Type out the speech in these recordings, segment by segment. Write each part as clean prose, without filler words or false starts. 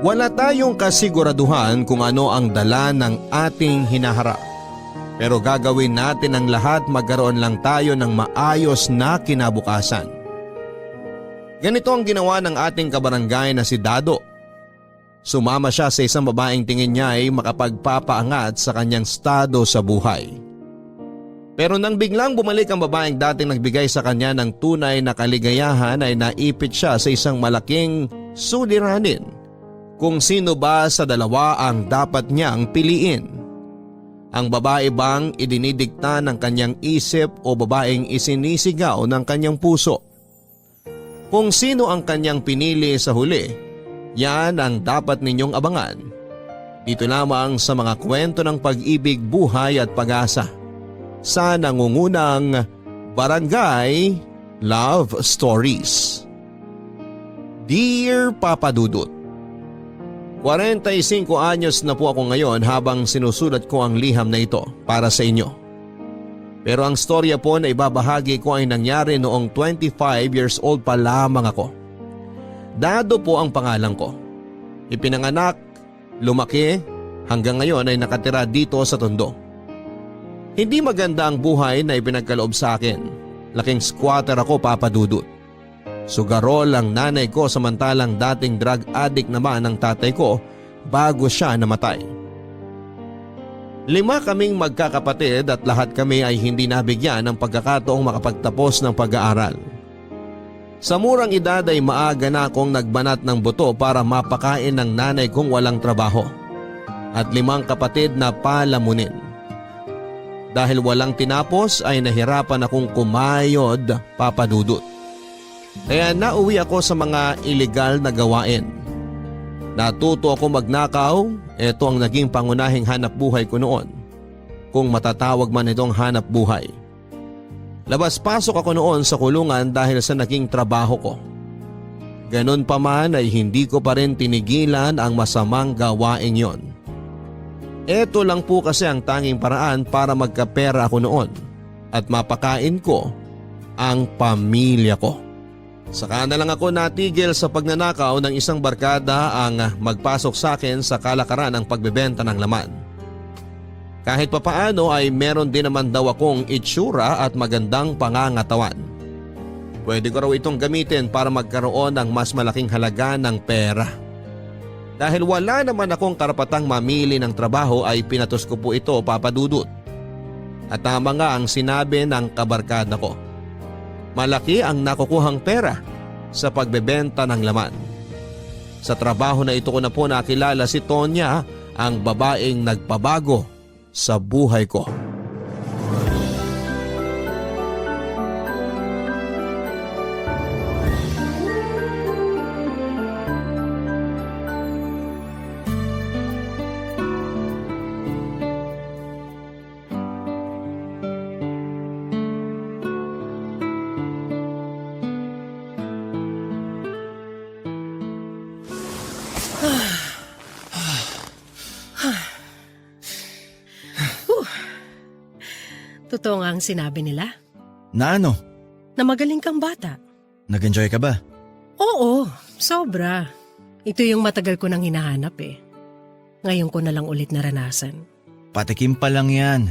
Wala tayong kasiguraduhan kung ano ang dala ng ating hinaharap. Pero gagawin natin ang lahat magkaroon lang tayo ng maayos na kinabukasan. Ganito ang ginawa ng ating kabarangay na si Dado. Sumama siya sa isang babaeng tingin niya ay makapagpapaangat sa kanyang estado sa buhay. Pero nang biglang bumalik ang babaeng dating nagbigay sa kanya ng tunay na kaligayahan ay naipit siya sa isang malaking suliranin kung sino ba sa dalawa ang dapat niyang piliin. Ang babae bang idinidikta ng kanyang isip o babaeng isinisigaw ng kanyang puso? Kung sino ang kanyang pinili sa huli, yan ang dapat ninyong abangan. Dito lamang sa mga kwento ng pag-ibig, buhay at pag-asa sa nangungunang Barangay Love Stories. Dear Papa Dudut, 45 anyos na po ako ngayon habang sinusulat ko ang liham na ito para sa inyo. Pero ang storya po na ibabahagi ko ay nangyari noong 25 years old pa lamang ako. Dado po ang pangalan ko. Ipinanganak, lumaki, hanggang ngayon ay nakatira dito sa Tondo. Hindi maganda ang buhay na ipinagkaloob sa akin. Laking squatter ako, Papa Dudut. Sugarol ang nanay ko samantalang dating drug addict naman ang tatay ko bago siya namatay. 5 kaming magkakapatid at lahat kami ay hindi nabigyan ng pagkakataong makapagtapos ng pag-aaral. Sa murang edad ay maaga na akong nagbanat ng buto para mapakain ng nanay kong walang trabaho at 5 kapatid na palamunin. Dahil walang tinapos ay nahirapan akong kumayod, Papa Dudut. Kaya nauwi ako sa mga iligal na gawain. Natuto ako magnakaw, ito ang naging pangunahing hanap buhay ko noon. Kung matatawag man itong hanap buhay. Labas-pasok ako noon sa kulungan dahil sa naging trabaho ko. Ganon pa man ay hindi ko pa rin tinigilan ang masamang gawain yon. Ito lang po kasi ang tanging paraan para magkapera ako noon at mapakain ko ang pamilya ko. Saka na lang ako natigil sa pagnanakaw ng isang barkada ang magpasok sa akin sa kalakaran ng pagbebenta ng laman. Kahit papaano ay meron din naman daw akong itsura at magandang pangangatawan. Pwede ko raw itong gamitin para magkaroon ng mas malaking halaga ng pera. Dahil wala naman akong karapatang mamili ng trabaho ay pinatos ko po ito, Papa Dudut. At tama nga ang sinabi ng kabarkada ko. Malaki ang nakukuhang pera sa pagbebenta ng laman. Sa trabaho na ito ko na po nakilala si Tonya, ang babaeng nagpabago sa buhay ko. Totoo nga ang sinabi nila. Na ano? Na magaling kang bata. Nag-enjoy ka ba? Oo, sobra. Ito yung matagal ko nang hinahanap eh. Ngayon ko na lang ulit naranasan. Patikim pa lang yan.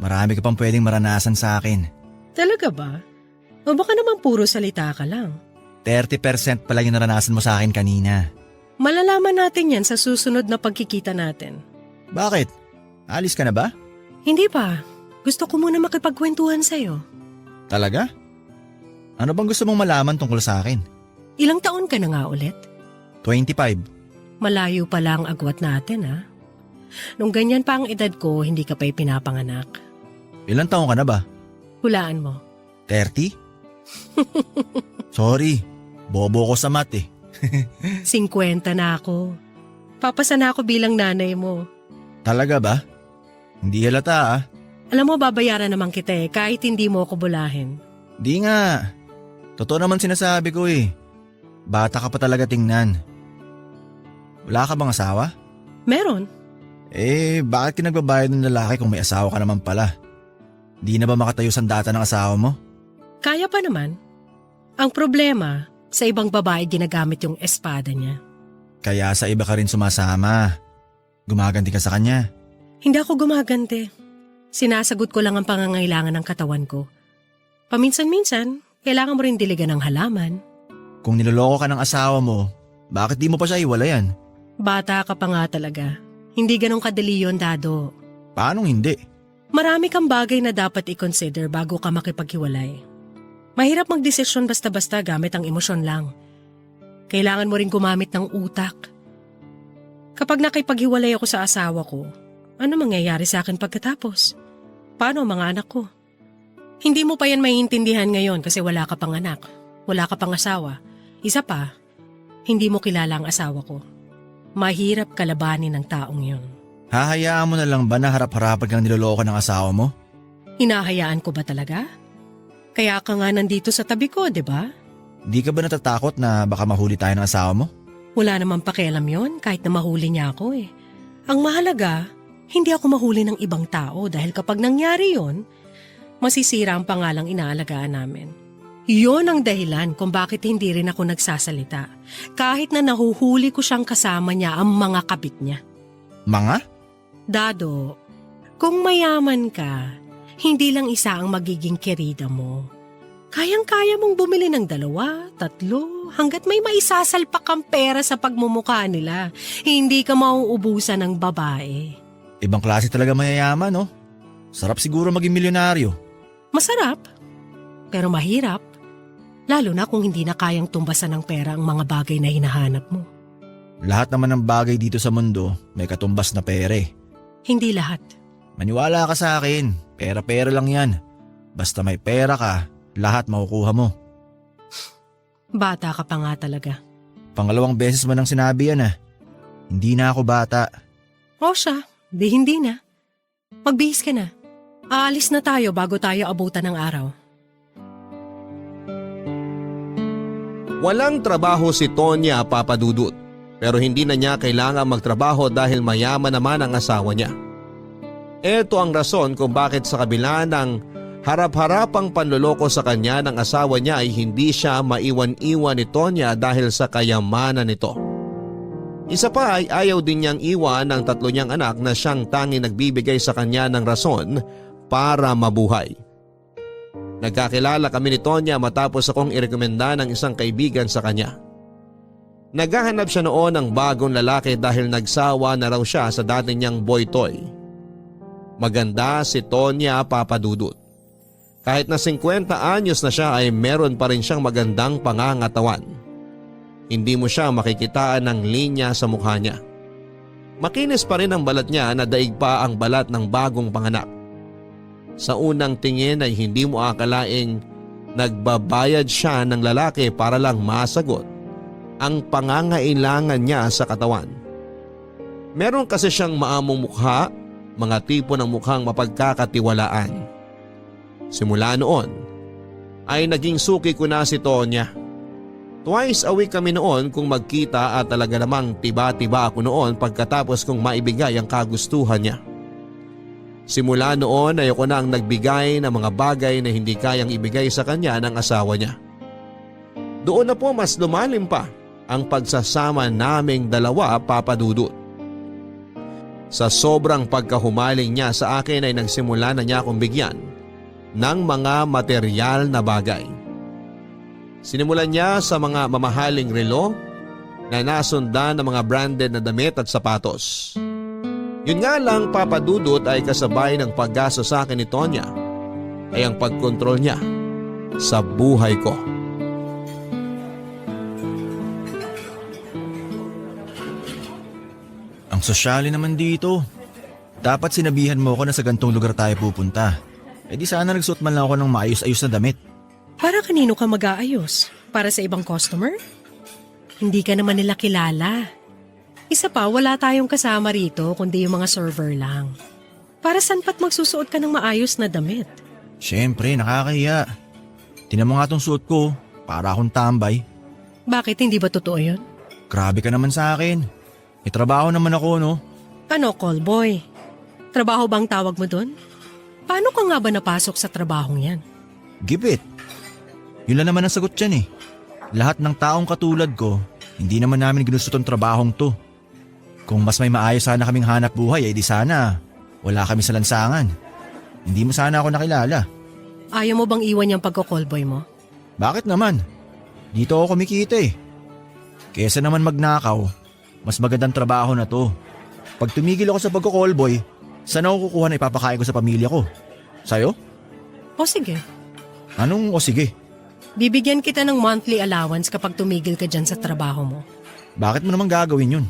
Marami ka pang pwedeng maranasan sa akin. Talaga ba? O baka naman puro salita ka lang. 30% pa lang yung naranasan mo sa akin kanina. Malalaman natin yan sa susunod na pagkikita natin. Bakit? Alis ka na ba? Hindi pa. Gusto ko muna makipagkwentuhan sa'yo. Talaga? Ano bang gusto mong malaman tungkol sa akin? Ilang taon ka na nga ulit? 25. Malayo pa lang agwat natin ha. Nung ganyan pa ang edad ko, hindi ka pa ipinapanganak. Ilang taon ka na ba? Hulaan mo. 30? Sorry, bobo ko sa math eh. 50 na ako. Papasa na ako bilang nanay mo. Talaga ba? Hindi halata ah. Alam mo, babayaran naman kita eh, kahit hindi mo ako bulahin. Di nga. Totoo naman sinasabi ko eh. Bata ka pa talaga tingnan. Wala ka bang asawa? Meron. Eh, bakit kinagbabayad ng lalaki kung may asawa ka naman pala? Di na ba makatayo sandata ng asawa mo? Kaya pa naman. Ang problema, sa ibang babae ginagamit yung espada niya. Kaya sa iba ka rin sumasama. Gumaganti ka sa kanya. Hindi ako gumagante. Sinasagot ko lang ang pangangailangan ng katawan ko. Paminsan-minsan, kailangan mo rin diligan ng halaman. Kung niloloko ka ng asawa mo, bakit di mo pa siya iwalayan? Bata ka pa nga talaga. Hindi ganun kadali yun, Dado. Paanong hindi? Marami kang bagay na dapat i-consider bago ka makipaghiwalay. Mahirap magdesisyon basta-basta gamit ang emosyon lang. Kailangan mo rin gumamit ng utak. Kapag nakipaghiwalay ako sa asawa ko, ano mangyayari sa akin pagkatapos? Paano ang mga anak ko? Hindi mo pa yan maiintindihan ngayon kasi wala ka pang anak, wala ka pang asawa. Isa pa, hindi mo kilala ang asawa ko. Mahirap kalabanin ng taong yun. Hahayaan mo na lang ba na harap-harapan kang niloloko ng asawa mo? Hinahayaan ko ba talaga? Kaya ka nga nandito sa tabi ko, di ba? Di ka ba natatakot na baka mahuli tayo ng asawa mo? Wala namang pakialam yon kahit na mahuli niya ako eh. Ang mahalaga, hindi ako mahuli ng ibang tao dahil kapag nangyari yon, masisira ang pangalang inaalagaan namin. Yon ang dahilan kung bakit hindi rin ako nagsasalita. Kahit na nahuhuli ko siyang kasama niya ang mga kabit niya. Mga? Dado, kung mayaman ka, hindi lang isa ang magiging kerida mo. Kayang-kaya mong bumili ng 2, 3, hanggat may maisasalpak kang pera sa pagmumukha nila. Hindi ka mauubusan ng babae. Ibang klase talaga mayayaman, no? Sarap siguro maging milyonaryo. Masarap, pero mahirap. Lalo na kung hindi na kayang tumbasan ng pera ang mga bagay na hinahanap mo. Lahat naman ng bagay dito sa mundo may katumbas na pere. Hindi lahat. Maniwala ka sa akin, pera-pera lang yan. Basta may pera ka, lahat makukuha mo. Bata ka pa nga talaga. Pangalawang beses mo nang sinabi yan Hindi na ako bata. O siya, di hindi na. Magbihis ka na. Aalis na tayo bago tayo abutan ng araw. Walang trabaho si Tonya, Papa Dudut. Pero hindi na niya kailangan magtrabaho dahil mayaman naman ang asawa niya. Ito ang rason kung bakit sa kabila ng harap-harapang panloloko sa kanya ng asawa niya ay hindi siya maiwan-iwan ni Tonya dahil sa kayamanan nito. Isa pa ay ayaw din niyang iwan ang 3 niyang anak na siyang tanging nagbibigay sa kanya ng rason para mabuhay. Nagkakilala kami ni Tonya matapos akong irekomenda ng isang kaibigan sa kanya. Naghahanap siya noon ng bagong lalaki dahil nagsawa na raw siya sa dati niyang boy toy. Maganda si Tonya, Papa Dudut. Kahit na 50 anyos na siya ay meron pa rin siyang magandang pangangatawan. Hindi mo siya makikitaan ng linya sa mukha niya. Makinis pa rin ang balat niya na daig pa ang balat ng bagong panganak. Sa unang tingin ay hindi mo akalaing nagbabayad siya ng lalaki para lang masagot ang pangangailangan niya sa katawan. Meron kasi siyang maamong mukha, mga tipo ng mukhang mapagkakatiwalaan. Simula noon ay naging suki ko na si Tonya. Twice a week kami noon kung magkita at talaga namang tiba-tiba ako noon pagkatapos kong maibigay ang kagustuhan niya. Simula noon ay ako na ang nagbigay ng mga bagay na hindi kayang ibigay sa kanya ng asawa niya. Doon na po mas lumalim pa ang pagsasama naming dalawa, Papa Dudut. Sa sobrang pagkahumaling niya sa akin ay nagsimula na niya akong bigyan ng mga material na bagay. Sinimulan niya sa mga mamahaling relo na nasundan ng mga branded na damit at sapatos. Yun nga lang, Papa Dudut, ay kasabay ng paggasto sa akin ni Tonya ay ang pagkontrol niya sa buhay ko. Ang sosyali naman dito. Dapat sinabihan mo ako na sa gantong lugar tayo pupunta. Di sana nagsuot man lang ako ng maayos-ayos na damit. Para kanino ka mag-aayos? Para sa ibang customer? Hindi ka naman nila kilala. Isa pa, wala tayong kasama rito kundi yung mga server lang. Para saan pa't magsusuot ka ng maayos na damit? Siyempre, nakakahiya. Tinan mo nga tong suot ko, para akong tambay. Bakit, hindi ba totoo yun? Grabe ka naman sa akin. May trabaho naman ako, no? Ano, callboy? Trabaho bang tawag mo dun? Paano ka nga ba napasok sa trabahong yan? Gipit. Yun lang naman ang sagot dyan eh. Lahat ng taong katulad ko, Hindi naman namin ginusto tong trabahong to. Kung mas may maayos sana kaming hanap buhay, di sana wala kami sa lansangan. Hindi mo sana ako nakilala. Ayaw mo bang iwan yung pagko-callboy mo? Bakit naman? Dito ako kumikita eh. Kesa naman magnakaw, mas magandang trabaho na to. Pag tumigil ako sa pagko-callboy, saan ako kukuha na ipapakain ko sa pamilya ko? Sa'yo? O sige, Anong o sige? bibigyan kita ng monthly allowance kapag tumigil ka dyan sa trabaho mo. Bakit mo naman gagawin yun?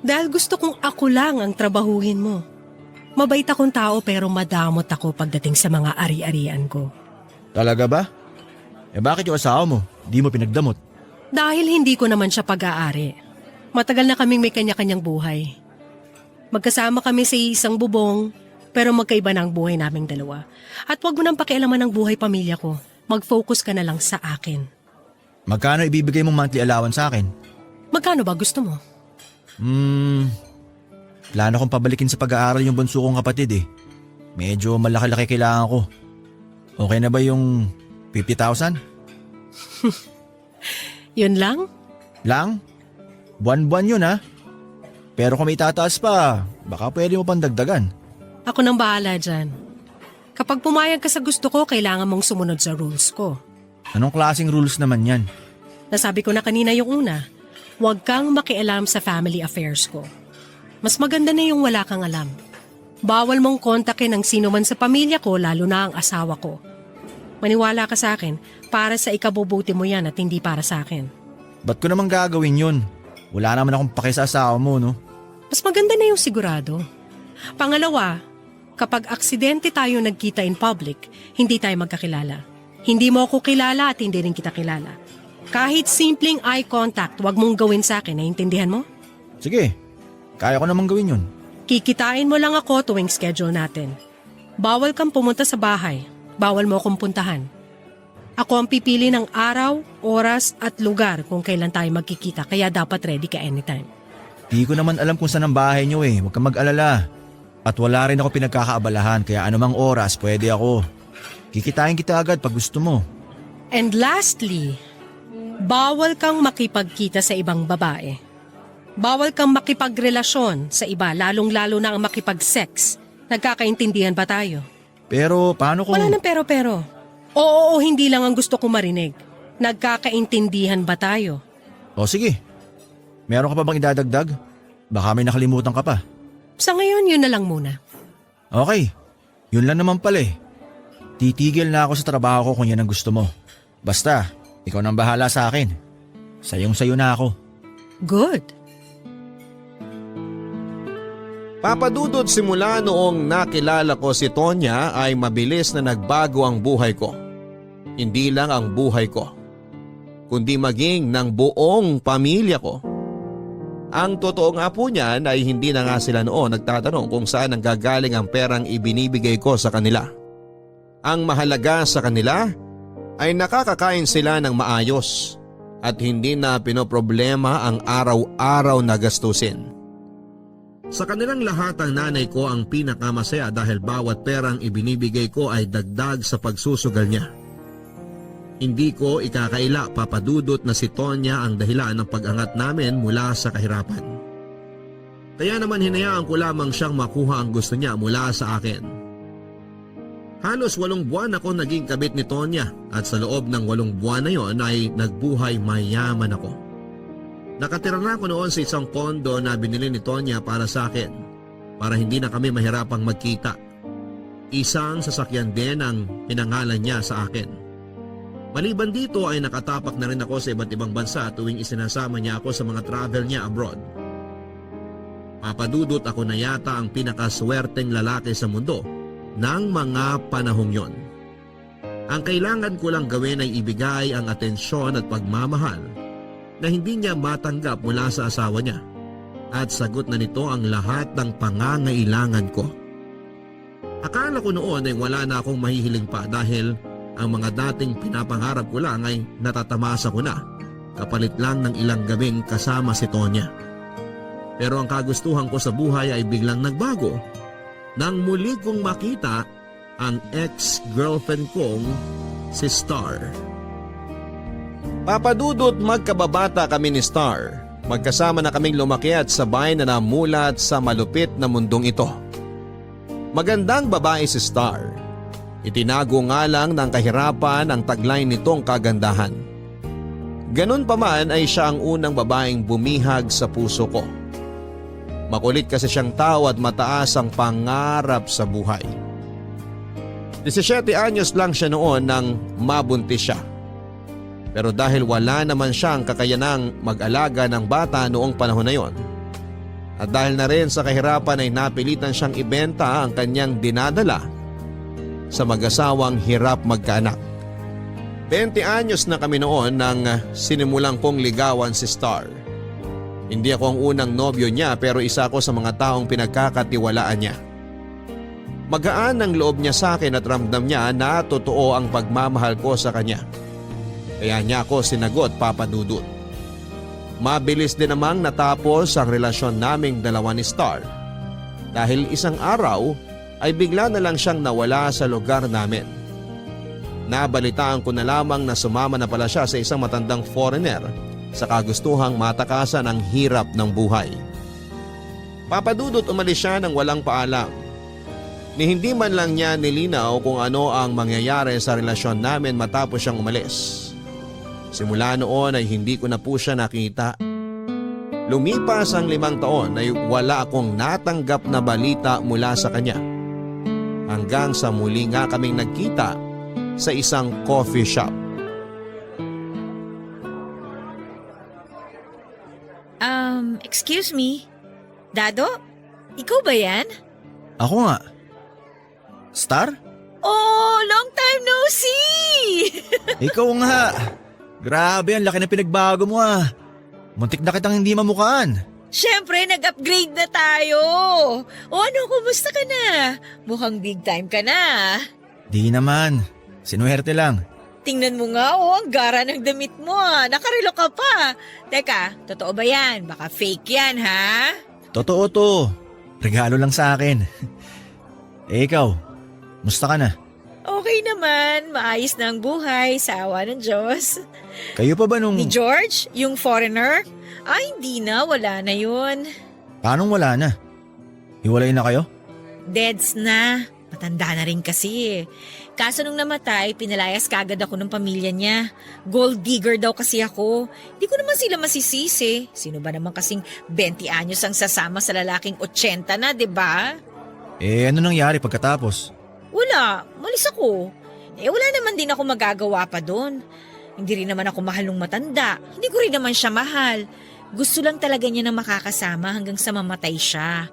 Dahil gusto kong ako lang ang trabahuhin mo. Mabait akong tao pero madamot ako pagdating sa mga ari-arian ko. Talaga ba? Bakit yung asawa mo? Di mo pinagdamot? Dahil hindi ko naman siya pag-aari. Matagal na kaming may kanya-kanyang buhay. Magkasama kami sa isang bubong, pero magkaiba na ang buhay naming dalawa. At huwag mo nang pakialaman ng buhay pamilya ko. Mag-focus ka na lang sa akin. Magkano ibibigay mong monthly allowance sa akin? Magkano ba gusto mo? Plano kong pabalikin sa pag-aaral yung bunso kong kapatid eh. Medyo malaki-laki kailangan ko. Okay na ba yung 50,000? Yun lang? Lang? Buwan-buwan yun ha? Pero kung may tataas pa, baka pwede mo pang dagdagan. Ako nang bahala dyan. Kapag pumayag ka sa gusto ko, kailangan mong sumunod sa rules ko. Anong klaseng rules naman yan? Nasabi ko na kanina yung una, huwag kang makialam sa family affairs ko. Mas maganda na yung wala kang alam. Bawal mong kontakin ang sino man sa pamilya ko, lalo na ang asawa ko. Maniwala ka sa akin, para sa ikabubuti mo yan at hindi para sa akin. Ba't ko naman gagawin yun? Wala naman akong pake sa asawa mo, no? Mas maganda na yung sigurado. Pangalawa, kapag aksidente tayo nagkita in public, hindi tayo magkakilala. Hindi mo ako kilala at hindi rin kita kilala. Kahit simpleng eye contact, wag mong gawin sa akin, naiintindihan mo? Sige, kaya ko naman gawin yun. Kikitain mo lang ako tuwing schedule natin. Bawal kang pumunta sa bahay. Bawal mo akong puntahan. Ako ang pipili ng araw, oras at lugar kung kailan tayo magkikita, kaya dapat ready ka anytime. Di ko naman alam kung saan ang bahay niyo eh. Huwag kang mag-alala. At wala rin ako pinagkakaabalahan kaya anumang oras pwede ako. Kikitain kita agad pag gusto mo. And lastly, bawal kang makipagkita sa ibang babae. Bawal kang makipagrelasyon sa iba, lalong-lalo na ang makipag-sex. Nagkakaintindihan ba tayo? Pero paano kung... Wala nang pero-pero. Oo, hindi lang ang gusto ko marinig. Nagkakaintindihan ba tayo? O sige. Meron ka pa bang idadagdag? Baka may nakalimutan ka pa. Sa ngayon, yun na lang muna. Okay. Yun lang naman pala eh. Titigil na ako sa trabaho ko kung yan ang gusto mo. Basta, ikaw nang bahala sa akin. Sayong-sayo na ako. Good. Papadudod simula noong nakilala ko si Tonya ay mabilis na nagbago ang buhay ko. Hindi lang ang buhay ko, kundi maging ng buong pamilya ko. Ang totoo nga po niyan ay hindi na nga sila noon nagtatanong kung saan nanggagaling ang perang ibinibigay ko sa kanila. Ang mahalaga sa kanila ay nakakakain sila ng maayos at hindi na pinoproblema ang araw-araw na gastusin. Sa kanilang lahat ang nanay ko ang pinakamasaya dahil bawat perang ibinibigay ko ay dagdag sa pagsusugal niya. Hindi ko ikakaila papadudot na si Tonya ang dahilan ng pag-angat namin mula sa kahirapan. Kaya naman hinayaan ko lamang siyang makuha ang gusto niya mula sa akin. Halos 8 buwan ako naging kabit ni Tonya at sa loob ng 8 buwan na yon ay nagbuhay mayaman ako. Nakatira na ako noon sa isang kondo na binili ni Tonya para sa akin para hindi na kami mahirapang magkita. Isang sasakyan din ang pinangalan niya sa akin. Maliban dito ay nakatapak na rin ako sa iba't ibang bansa tuwing isinasama niya ako sa mga travel niya abroad. Papadudot ako na yata ang pinakaswerteng lalaki sa mundo ng mga panahong yon. Ang kailangan ko lang gawin ay ibigay ang atensyon at pagmamahal na hindi niya matanggap mula sa asawa niya at sagot na nito ang lahat ng pangangailangan ko. Akala ko noon ay wala na akong mahihiling pa dahil ang mga dating pinapangarap ko lang ay natatamasa ko na kapalit lang ng ilang gabing kasama si Tonya. Pero ang kagustuhan ko sa buhay ay biglang nagbago nang muli kong makita ang ex-girlfriend kong si Star. Papadudot magkababata kami ni Star Magkasama na kaming lumaki at sabay na namulat sa malupit na mundong ito. Magandang babae si Star. Itinago nga lang ng kahirapan ang tagline nitong kagandahan. Ganun pa man ay siya ang unang babaeng bumihag sa puso ko. Makulit kasi siyang tao at mataas ang pangarap sa buhay. 17 anyos lang siya noon nang mabuntis siya. Pero dahil wala naman siyang kakayanang mag-alaga ng bata noong panahon na yon, at dahil na rin sa kahirapan ay napilitan siyang ibenta ang kanyang dinadala sa mag-asawang hirap magkaanak. 20 anyos na kami noon nang sinimulang kong ligawan si Star. Hindi ako ang unang nobyo niya pero isa ako sa mga taong pinagkakatiwalaan niya. Magaan ang loob niya sa akin at ramdam niya na totoo ang pagmamahal ko sa kanya. Kaya niya ako sinagot, Papa Dudut. Mabilis din namang natapos ang relasyon naming dalawa ni Star. Dahil isang araw ay bigla na lang siyang nawala sa lugar namin. Nabalitaan ko na lamang na sumama na pala siya sa isang matandang foreigner sa kagustuhang matakasan ang hirap ng buhay. Papa Dudut, umalis siya nang walang paalam. Ni hindi man lang niya nilinaw kung ano ang mangyayari sa relasyon namin matapos siyang umalis. Simula noon ay hindi ko na po siya nakita. Lumipas ang 5 taon ay wala akong natanggap na balita mula sa kanya. Hanggang sa muli nga kaming nagkita sa isang coffee shop. Excuse me? Dado? Ikaw ba yan? Ako nga. Star? Oh, long time no see! Ikaw nga. Grabe, ang laki na pinagbago mo ah. Muntik na kitang hindi mamukhaan. Siyempre, nag-upgrade na tayo. O ano, kumusta ka na? Mukhang big time ka na. Di naman. Sinuwerte lang. Tingnan mo nga, ang gara ng damit mo. Nakarelo ka pa. Teka, totoo ba yan? Baka fake yan, ha? Totoo to. Regalo lang sa akin. Ikaw, musta ka na? Okay naman, maayos na ang buhay sa awa ng Diyos. Kayo pa ba nung... Ni George, yung foreigner? Hindi na, wala na yun. Paanong wala na? Hiwalay na kayo? Deads na. Matanda na rin kasi. Kaso nung namatay, pinalayas kagad ako ng pamilya niya. Gold digger daw kasi ako. Hindi ko naman sila masisisi. Sino ba naman kasing 20 anyos ang sasama sa lalaking 80 na, 'di ba? Ano nangyari pagkatapos? Wala, malis ako. Wala naman din ako magagawa pa doon. Hindi rin naman ako mahal nung matanda. Hindi ko rin naman siya mahal. Gusto lang talaga niya na makakasama hanggang sa mamatay siya.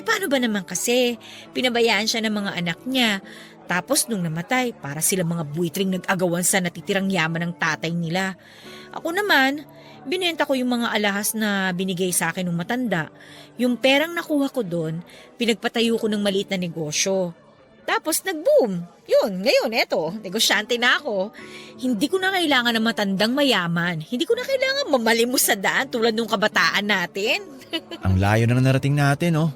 Paano ba naman kasi? Pinabayaan siya ng mga anak niya. Tapos nung namatay, para sila mga buitring nag-agawan sa natitirang yaman ng tatay nila. Ako naman, binenta ko yung mga alahas na binigay sa akin ng matanda. Yung perang nakuha ko doon, pinagpatayo ko ng maliit na negosyo. Tapos nag-boom. Yun, ngayon eto, negosyante na ako. Hindi ko na kailangan ng matandang mayaman. Hindi ko na kailangan mamalimos sa daan tulad nung kabataan natin. Ang layo na narating natin, oh.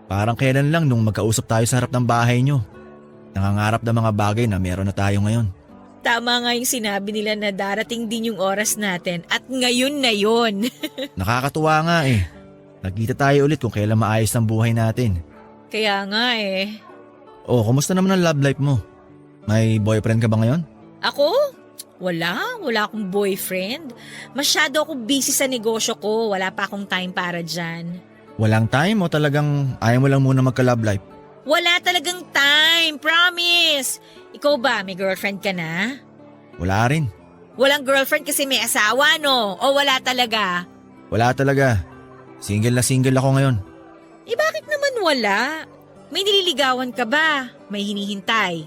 Parang kailan lang nung magkausap tayo sa harap ng bahay nyo. Nangangarap ng mga bagay na meron na tayo ngayon. Tama nga yung sinabi nila na darating din yung oras natin at ngayon na yun. Nakakatuwa nga eh. Nagkita tayo ulit kung kailan maayos ang buhay natin. Kaya nga eh. Oh, kumusta naman ang love life mo? May boyfriend ka ba ngayon? Ako? Wala akong boyfriend. Masyado ako busy sa negosyo ko. Wala pa akong time para dyan. Walang time o talagang ayaw mo lang muna magka-love life? Wala talagang time, promise. Ikaw ba, may girlfriend ka na? Wala rin. Walang girlfriend kasi may asawa, no? O wala talaga? Wala talaga. Single na single ako ngayon. Bakit naman wala? May nililigawan ka ba? May hinihintay?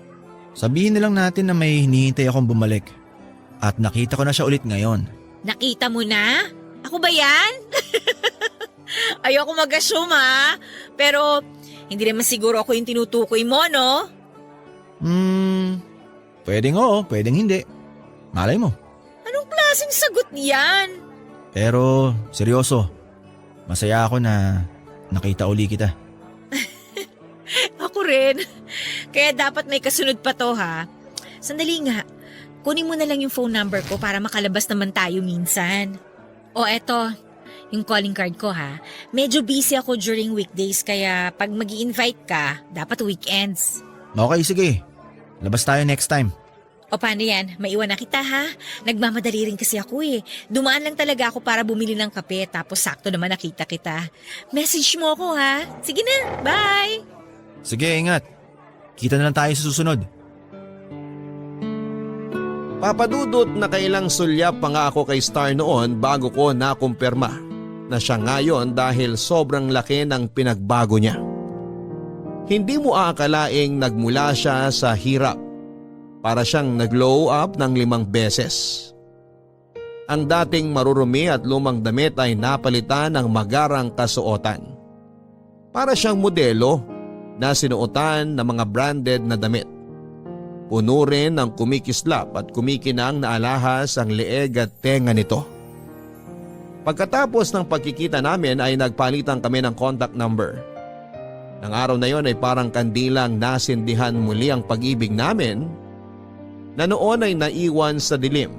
Sabihin na lang natin na may hinihintay akong bumalik. At nakita ko na siya ulit ngayon. Nakita mo na? Ako ba yan? Ayoko mag-assume ha. Pero hindi naman siguro ako yung tinutukoy mo, no? Pwedeng oo, pwedeng hindi. Malay mo. Anong klaseng sagot yan? Pero seryoso, masaya ako na nakita uli kita. Ako rin. Kaya dapat may kasunod pa to ha. Sandali nga, kunin mo na lang yung phone number ko para makalabas naman tayo minsan. O eto, yung calling card ko ha. Medyo busy ako during weekdays kaya pag mag-i-invite ka, dapat weekends. Okay, sige. Labas tayo next time. O paano yan? Maiwan na kita ha? Nagmamadali rin kasi ako eh. Dumaan lang talaga ako para bumili ng kape tapos sakto naman nakita kita. Message mo ako ha? Sige na, bye! Sige, ingat. Kita na lang tayo sa susunod. Papadudot na kailang sulyap pa nga ako kay Star noon bago ko nakumpirma na siya ngayon dahil sobrang laki ng pinagbago niya. Hindi mo aakalaing nagmula siya sa hirap para siyang nag-glow up ng 5 beses. Ang dating marurumi at lumang damit ay napalitan ng magarang kasuotan. Para siyang modelo na sinuotan ng mga branded na damit. Puno rin ng kumikislap at kumikinang na alahas ang leeg at tenga nito. Pagkatapos ng pagkikita namin ay nagpalitan kami ng contact number. Nang araw na yon ay parang kandilang nasindihan muli ang pag-ibig namin na noon ay naiwan sa dilim.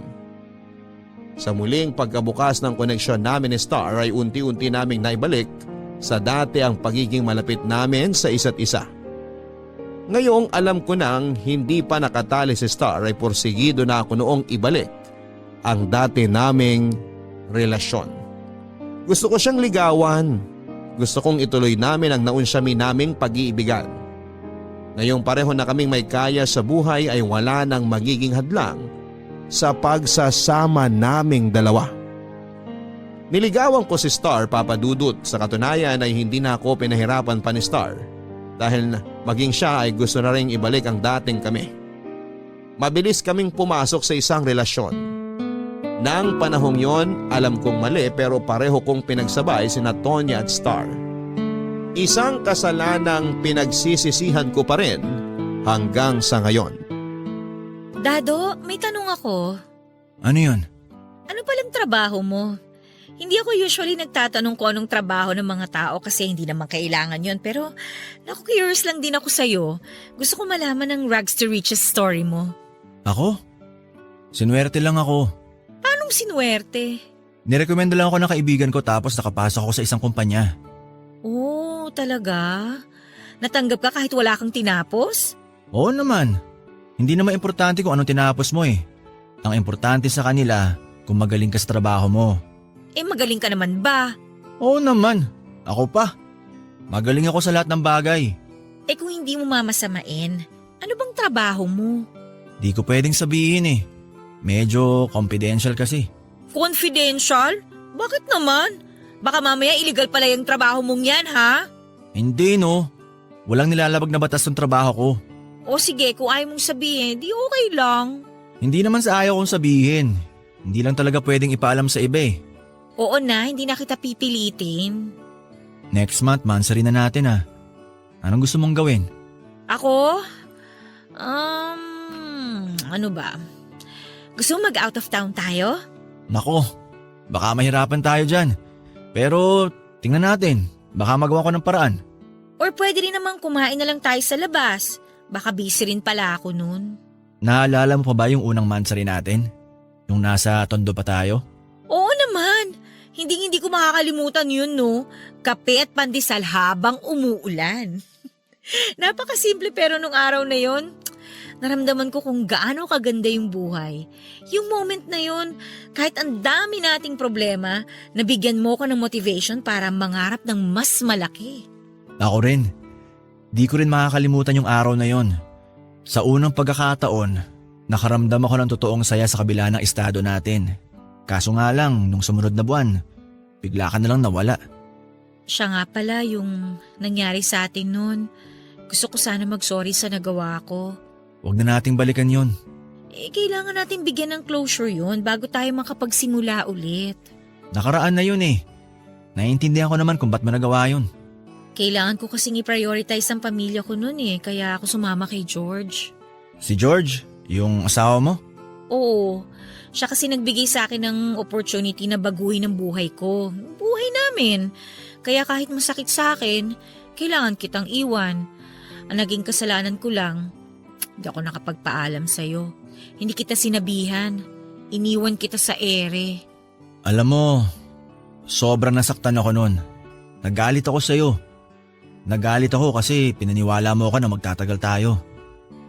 Sa muling pagkabukas ng koneksyon namin ni Star ay unti-unti naming naibalik sa dati ang pagiging malapit namin sa isa't isa. Ngayong alam ko nang hindi pa nakatali si Star ay porsigido na ako noong ibalik ang dati naming relasyon. Gusto ko siyang ligawan. Gusto kong ituloy namin ang naunsyami naming pag-iibigan. Ngayong pareho na kaming may kaya sa buhay ay wala nang magiging hadlang sa pagsasama naming dalawa. Niligawan ko si Star, Papa Dudut. Sa katunayan ay hindi na ako pinahirapan pa ni Star dahil maging siya ay gusto na rin ibalik ang dating kami. Mabilis kaming pumasok sa isang relasyon. Nang panahong yon, alam kong mali pero pareho kong pinagsabay sina Tonya at Star. Isang kasalanang pinagsisisihan ko pa rin hanggang sa ngayon. Dado, may tanong ako. Ano yun? Ano palang trabaho mo? Hindi ako usually nagtatanong kung anong trabaho ng mga tao kasi hindi naman kailangan yon. Pero naku-curious lang din ako sa'yo. Gusto ko malaman ang rags to riches story mo. Ako? Sinuwerte lang ako. Anong sinuwerte? Nirekomenda lang ako ng kaibigan ko tapos nakapasok ako sa isang kumpanya. Oh, talaga? Natanggap ka kahit wala kang tinapos? Oo naman. Hindi naman importante kung anong tinapos mo eh. Ang importante sa kanila kung magaling ka sa trabaho mo. Eh magaling ka naman ba? Oo naman. Ako pa. Magaling ako sa lahat ng bagay. Eh kung hindi mo mamasamain, ano bang trabaho mo? Di ko pwedeng sabihin eh. Medyo confidential kasi. Confidential? Bakit naman? Baka mamaya illegal pala yung trabaho mong yan, ha? Hindi no. Walang nilalabag na batas ng trabaho ko. O sige, kung ayaw mong sabihin, di okay lang. Hindi naman sa ayaw kong sabihin. Hindi lang talaga pwedeng ipaalam sa iba eh. Oo na, hindi na kita pipilitin. Next month, mansari na natin ah. Anong gusto mong gawin? Ako? Ano ba? Gusto mo mag-out of town tayo? Nako, baka mahirapan tayo dyan. Pero tingnan natin, baka magawa ko ng paraan. Or pwede rin naman kumain na lang tayo sa labas. Baka busy rin pala ako nun. Naalala mo pa ba yung unang mansari natin? Yung nasa Tondo pa tayo? Oo naman. Hindi ko makakalimutan yun, no? Kape at pandesal habang umuulan. Napakasimple pero nung araw na yon, naramdaman ko kung gaano kaganda yung buhay. Yung moment na yon, kahit ang dami nating problema, nabigyan mo ko ng motivation para mangarap ng mas malaki. Ako rin. Di ko rin makakalimutan yung araw na yon. Sa unang pagkakataon, nakaramdam ako ng totoong saya sa kabila ng estado natin. Kaso nga lang, nung sumunod na buwan, bigla ka na lang nawala. Siya nga pala yung nangyari sa atin noon. Gusto ko sana mag-sorry sa nagawa ko. Huwag na nating balikan yon. Eh, kailangan natin bigyan ng closure yun bago tayo makapagsimula ulit. Nakaraan na yun eh. Naiintindihan ko naman kung ba't mo nagawa yun. Kailangan ko kasing i-prioritize ang pamilya ko noon eh, kaya ako sumama kay George. Si George, yung asawa mo? Oo, siya kasi nagbigay sa akin ng opportunity na baguhin ang buhay ko. Buhay namin. Kaya kahit masakit sa akin, kailangan kitang iwan. Ang naging kasalanan ko lang, hindi ako nakapagpaalam sa'yo. Hindi kita sinabihan. Iniwan kita sa ere. Alam mo, Sobrang nasaktan ako noon. Nagalit ako sa'yo. Nagalit ako kasi pinaniwala mo ako na magtatagal tayo.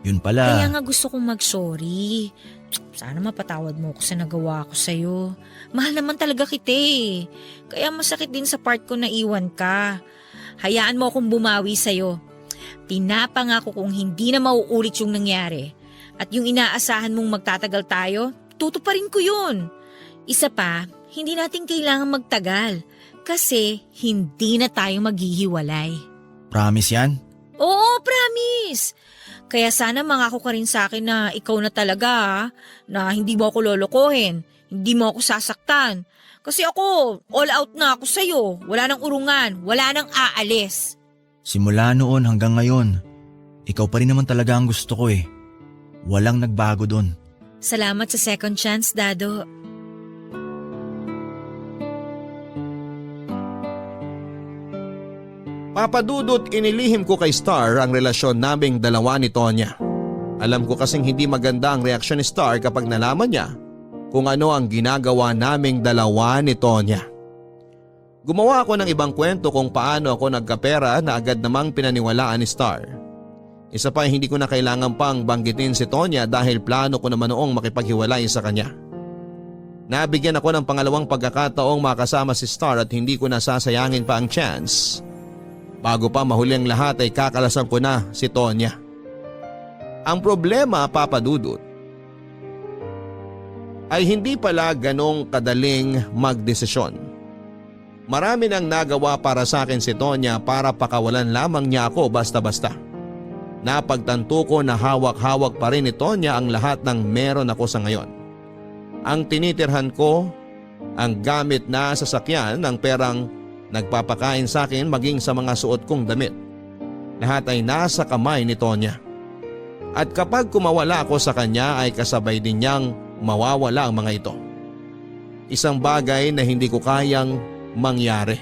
Yun pala. Kaya nga gusto kong mag-sorry. Sana mapatawad mo ako sa nagawa ko sa'yo. Mahal naman talaga kita eh. Kaya masakit din sa part ko na iwan ka. Hayaan mo akong bumawi sa'yo. Pinapangako kong hindi na mauulit yung nangyari. At yung inaasahan mong magtatagal tayo, tutuparin ko yun. Isa pa, hindi natin kailangan magtagal. Kasi hindi na tayo maghihiwalay. Promise yan? Oo, promise! Kaya sana mangako ka rin sa akin na ikaw na talaga na hindi mo ako lolokohin, hindi mo ako sasaktan. Kasi ako, all out na ako sa'yo. Wala nang urungan, wala nang aalis. Simula noon hanggang ngayon, ikaw pa rin naman talaga ang gusto ko eh. Walang nagbago dun. Salamat sa second chance, Dado. Papadudot, inilihim ko kay Star ang relasyon naming dalawa ni Tonya. Alam ko kasing hindi maganda ang reaksyon ni Star kapag nalaman niya kung ano ang ginagawa naming dalawa ni Tonya. Gumawa ako ng ibang kwento kung paano ako nagkapera na agad namang pinaniwalaan ni Star. Isa pa, hindi ko na kailangan pang banggitin si Tonya dahil plano ko naman noong makipaghiwalay sa kanya. Nabigyan ako ng pangalawang pagkakataong makasama si Star at hindi ko nasasayangin pa ang chance. Bago pa mahuli ang lahat ay kakalasan ko na si Tonya. Ang problema, Papa Dudut, ay hindi pala ganong kadaling magdesisyon. Marami nang nagawa para sa akin si Tonya para pakawalan lamang niya ako basta-basta. Napagtanto ko na hawak-hawak pa rin ni Tonya ang lahat ng meron ako sa ngayon. Ang tinitirhan ko, ang gamit na sasakyan, ng perang nagpapakain sa akin maging sa mga suot kong damit. Lahat ay nasa kamay ni Tonya. At kapag kumawala ako sa kanya ay kasabay din niyang mawawala ang mga ito. Isang bagay na hindi ko kayang mangyari.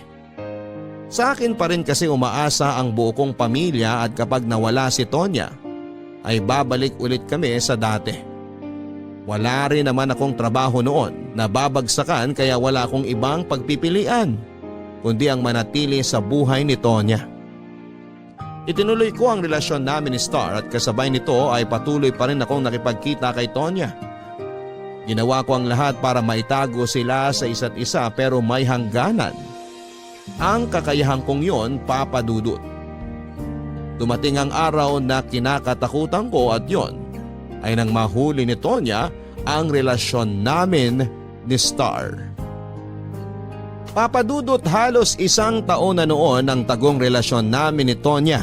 Sa akin pa rin kasi umaasa ang buo kong pamilya at kapag nawala si Tonya ay babalik ulit kami sa dati. Wala rin naman akong trabaho noon na babagsakan kaya wala akong ibang pagpipilian kundi ang manatili sa buhay ni Tonya. Itinuloy ko ang relasyon namin ni Star at kasabay nito ay patuloy pa rin akong nakipagkita kay Tonya. Ginawa ko ang lahat para maitago sila sa isa't isa pero may hangganan. Ang kakayahan kong yon, Papa Dudut. Dumating ang araw na kinakatakutan ko at yon ay nang mahuli ni Tonya ang relasyon namin ni Star. Papadudot, halos 1 taon na noon ang tagong relasyon namin ni Tonya.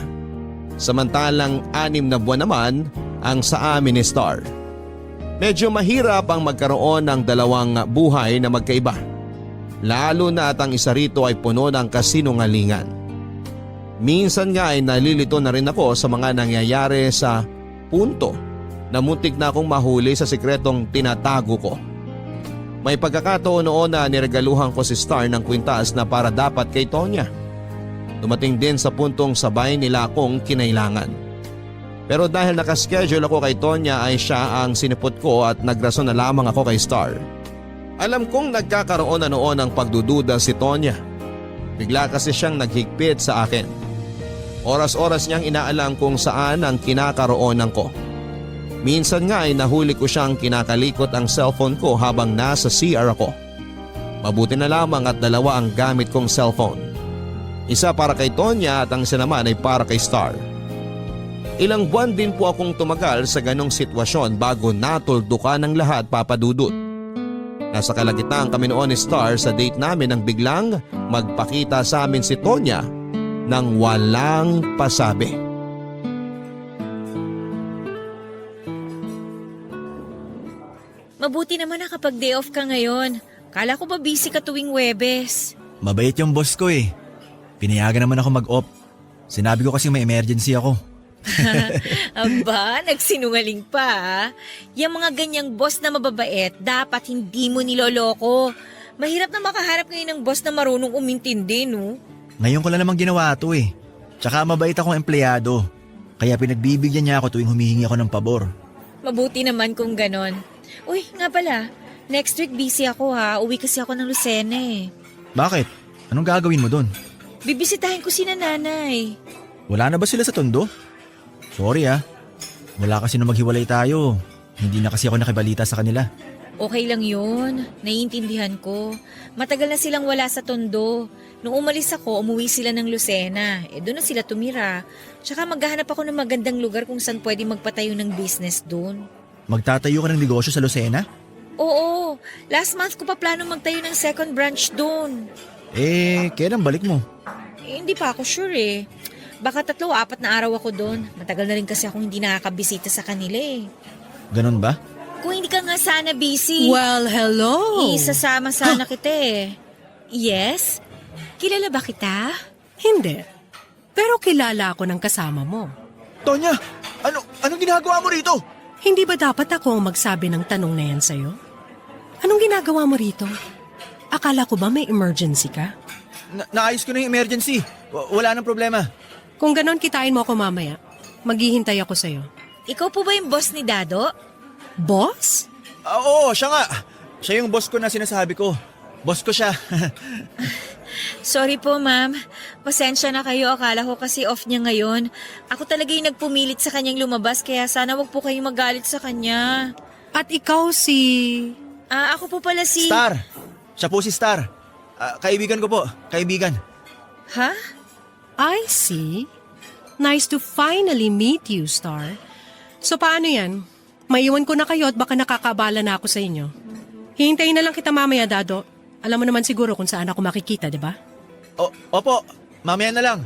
Samantalang 6 na buwan naman ang sa amin ni Star. Medyo mahirap ang magkaroon ng dalawang buhay na magkaiba. Lalo na at ang isa rito ay puno ng kasinungalingan. Minsan nga ay nalilito na rin ako sa mga nangyayari sa punto na muntik na akong mahuli sa sikretong tinatago ko. May pagkakataon noon na niregaluhan ko si Star ng kwintas na para dapat kay Tonya. Dumating din sa puntong sabay nila akong kinailangan. Pero dahil nakaschedule ako kay Tonya ay siya ang sinipot ko at nagrason na lamang ako kay Star. Alam kong nagkakaroon na noon ng pagdududa si Tonya. Bigla kasi siyang naghigpit sa akin. Oras-oras niyang inaalam kung saan ang kinakaroonan ko. Minsan nga ay nahuli ko siyang kinakalikot ang cellphone ko habang nasa CR ako. Mabuti na lamang at 2 ang gamit kong cellphone. Isa para kay Tonya at ang isa naman ay para kay Star. Ilang buwan din po akong tumagal sa ganong sitwasyon bago natuldukan ng lahat, Papa Dudut. Nasa kalagitnaan kami noon ni Star sa date namin nang biglang magpakita sa amin si Tonya nang walang pasabi. Mabuti naman na kapag day off ka ngayon. Kala ko ba busy ka tuwing Huwebes? Mabait yung boss ko eh. Pinayagan naman ako mag-off. Sinabi ko kasi may emergency ako. Aba, nagsinungaling pa ah. Yung mga ganyang boss na mababait, dapat hindi mo niloloko. Mahirap na makaharap ngayon ng boss na marunong umintindi, no? Ngayon ko lang naman ginawa to eh. Tsaka mabait akong empleyado. Kaya pinagbibigyan niya ako tuwing humihingi ako ng pabor. Mabuti naman kung ganon. Uy, nga pala, next week busy ako ha. Uwi kasi ako ng Lucena eh. Bakit? Anong gagawin mo doon? Bibisitahin ko si nanay. Wala na ba sila sa Tondo? Sorry Wala kasi nung maghiwalay tayo. Hindi na kasi ako nakibalita sa kanila. Okay lang yun. Naiintindihan ko. Matagal na silang wala sa Tondo. Nung umalis ako, umuwi sila ng Lucena. Doon na sila tumira. Tsaka maghahanap ako ng magandang lugar kung saan pwede magpatayo ng business doon. Magtatayo ka ng negosyo sa Lucena? Oo, last month ko pa plano magtayo ng second branch doon. Kailan balik mo? Hindi pa ako sure. Baka 3 o 4 na araw ako doon. Matagal na rin kasi akong hindi nakakabisita sa kanila Ganon ba? Kung hindi ka nga sana busy, Well, hello! isasama sana kita Yes? Kilala ba kita? Hindi. Pero kilala ako ng kasama mo. Tonya! Anong ginagawa mo rito? Hindi ba dapat ako ang magsabi ng tanong na yan sa'yo? Anong ginagawa mo rito? Akala ko ba may emergency ka? Naayos ko na yung emergency. Wala nang problema. Kung ganon, kitain mo ako mamaya. Maghihintay ako sa'yo. Ikaw po ba yung boss ni Dado? Boss? Oo, siya nga. Siya yung boss ko na sinasabi ko. Boss ko siya. Sorry po, ma'am. Pasensya na kayo. Akala ko kasi off niya ngayon. Ako talaga yung nagpumilit sa kanyang lumabas, kaya sana wag po kayong magalit sa kanya. At ikaw si... Ako po pala si... Star! Siya po si Star. Kaibigan ko po. Kaibigan. Ha? I see. Nice to finally meet you, Star. So paano yan? Maiwan ko na kayo at baka nakakabala na ako sa inyo. Hihintayin na lang kita mamaya, Dado. Alam mo naman siguro kung saan ako makikita, di ba? Opo. Mamaya na lang.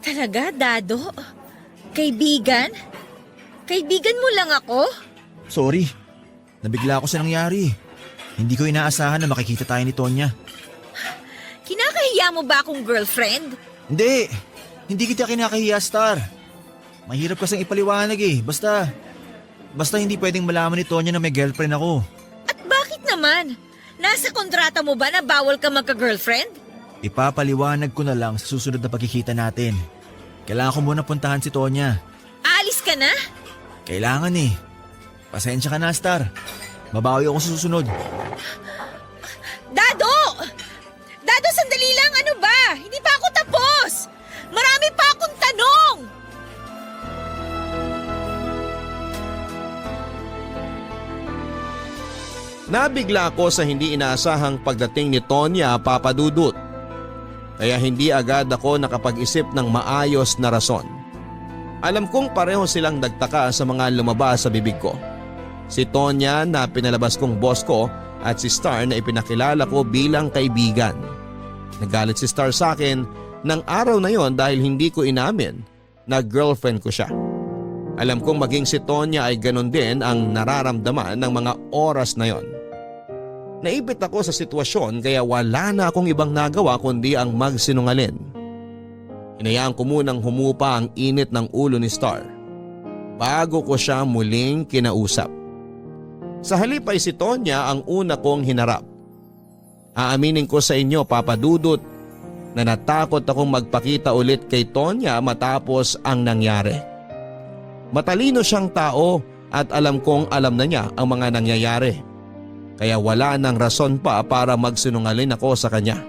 Talaga, Dado? Kaibigan? Kaibigan mo lang ako? Sorry. Nabigla ako sa nangyari. Hindi ko inaasahan na makikita tayo ni Tonya. Kinakahiya mo ba akong girlfriend? Hindi. Hindi kita kinakahiya, Star. Mahirap kasang ipaliwanag Basta hindi pwedeng malaman ni Tonya na may girlfriend ako. At bakit naman? Nasa kontrata mo ba na bawal ka magka-girlfriend? Ipapaliwanag ko na lang sa susunod na pagkikita natin. Kailangan ko muna puntahan si Tonya. Aalis ka na? Kailangan Pasensya ka na, Star. Babawi ako sa susunod. Dado! Dado, sandali lang. Ano ba? Hindi pa ako tapos. Marami pa akong tanong. Nabigla ako sa hindi inaasahang pagdating ni Tonya, Papa Dudut. Kaya hindi agad ako nakapag-isip ng maayos na rason. Alam kong pareho silang nagtaka sa mga lumabas sa bibig ko. Si Tonya na pinalabas kong boss ko at si Star na ipinakilala ko bilang kaibigan. Nagalit si Star sa akin ng araw na yon dahil hindi ko inamin na girlfriend ko siya. Alam kong maging si Tonya ay ganon din ang nararamdaman ng mga oras na yon. Naipit ako sa sitwasyon kaya wala na akong ibang nagawa kundi ang magsinungaling. Hinayaan ko munang humupa ang init ng ulo ni Star bago ko siya muling kinausap. Sa halip ay si Tonya ang una kong hinarap. Aaminin ko sa inyo, Papa Dudut, na natakot akong magpakita ulit kay Tonya matapos ang nangyari. Matalino siyang tao at alam kong alam na niya ang mga nangyayari. Kaya wala nang rason pa para magsinungaling ako sa kanya.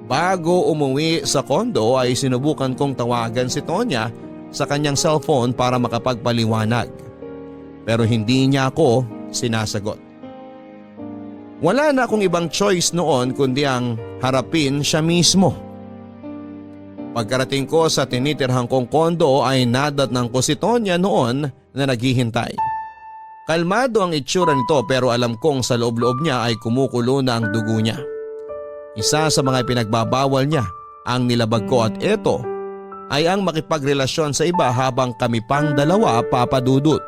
Bago umuwi sa kondo ay sinubukan kong tawagan si Tonya sa kanyang cellphone para makapagpaliwanag. Pero hindi niya ako sinasagot. Wala na akong ibang choice noon kundi ang harapin siya mismo. Pagkarating ko sa tinitirhang kong kondo ay nadatnang ko si Tonya noon na naghihintay. Kalmado ang itsura nito pero alam kong sa loob-loob niya ay kumukulo na ang dugo niya. Isa sa mga pinagbabawal niya ang nilabag ko at ito ay ang makipagrelasyon sa iba habang kami pang dalawa, Papa Dudut.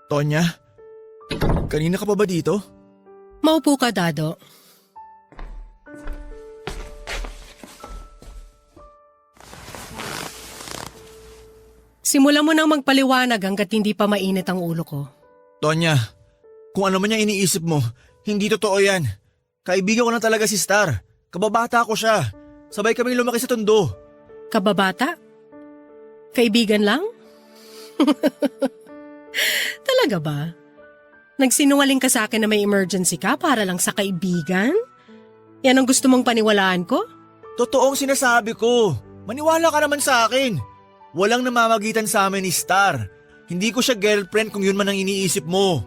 Tonya, kanina ka pa ba dito? Maupo ka, Dado. Simulan mo nang magpaliwanag hanggat hindi pa mainit ang ulo ko. Tonya, kung ano man yung iniisip mo, hindi totoo yan. Kaibigan ko na talaga si Star. Kababata ko siya. Sabay kaming lumaki sa Tondo. Kababata? Kaibigan lang? Talaga ba? Nagsinungaling ka sa akin na may emergency ka para lang sa kaibigan? Yan ang gusto mong paniwalaan ko? Totoong sinasabi ko. Maniwala ka naman sa akin. Walang namamagitan sa amin ni Star. Hindi ko siya girlfriend kung yun man ang iniisip mo.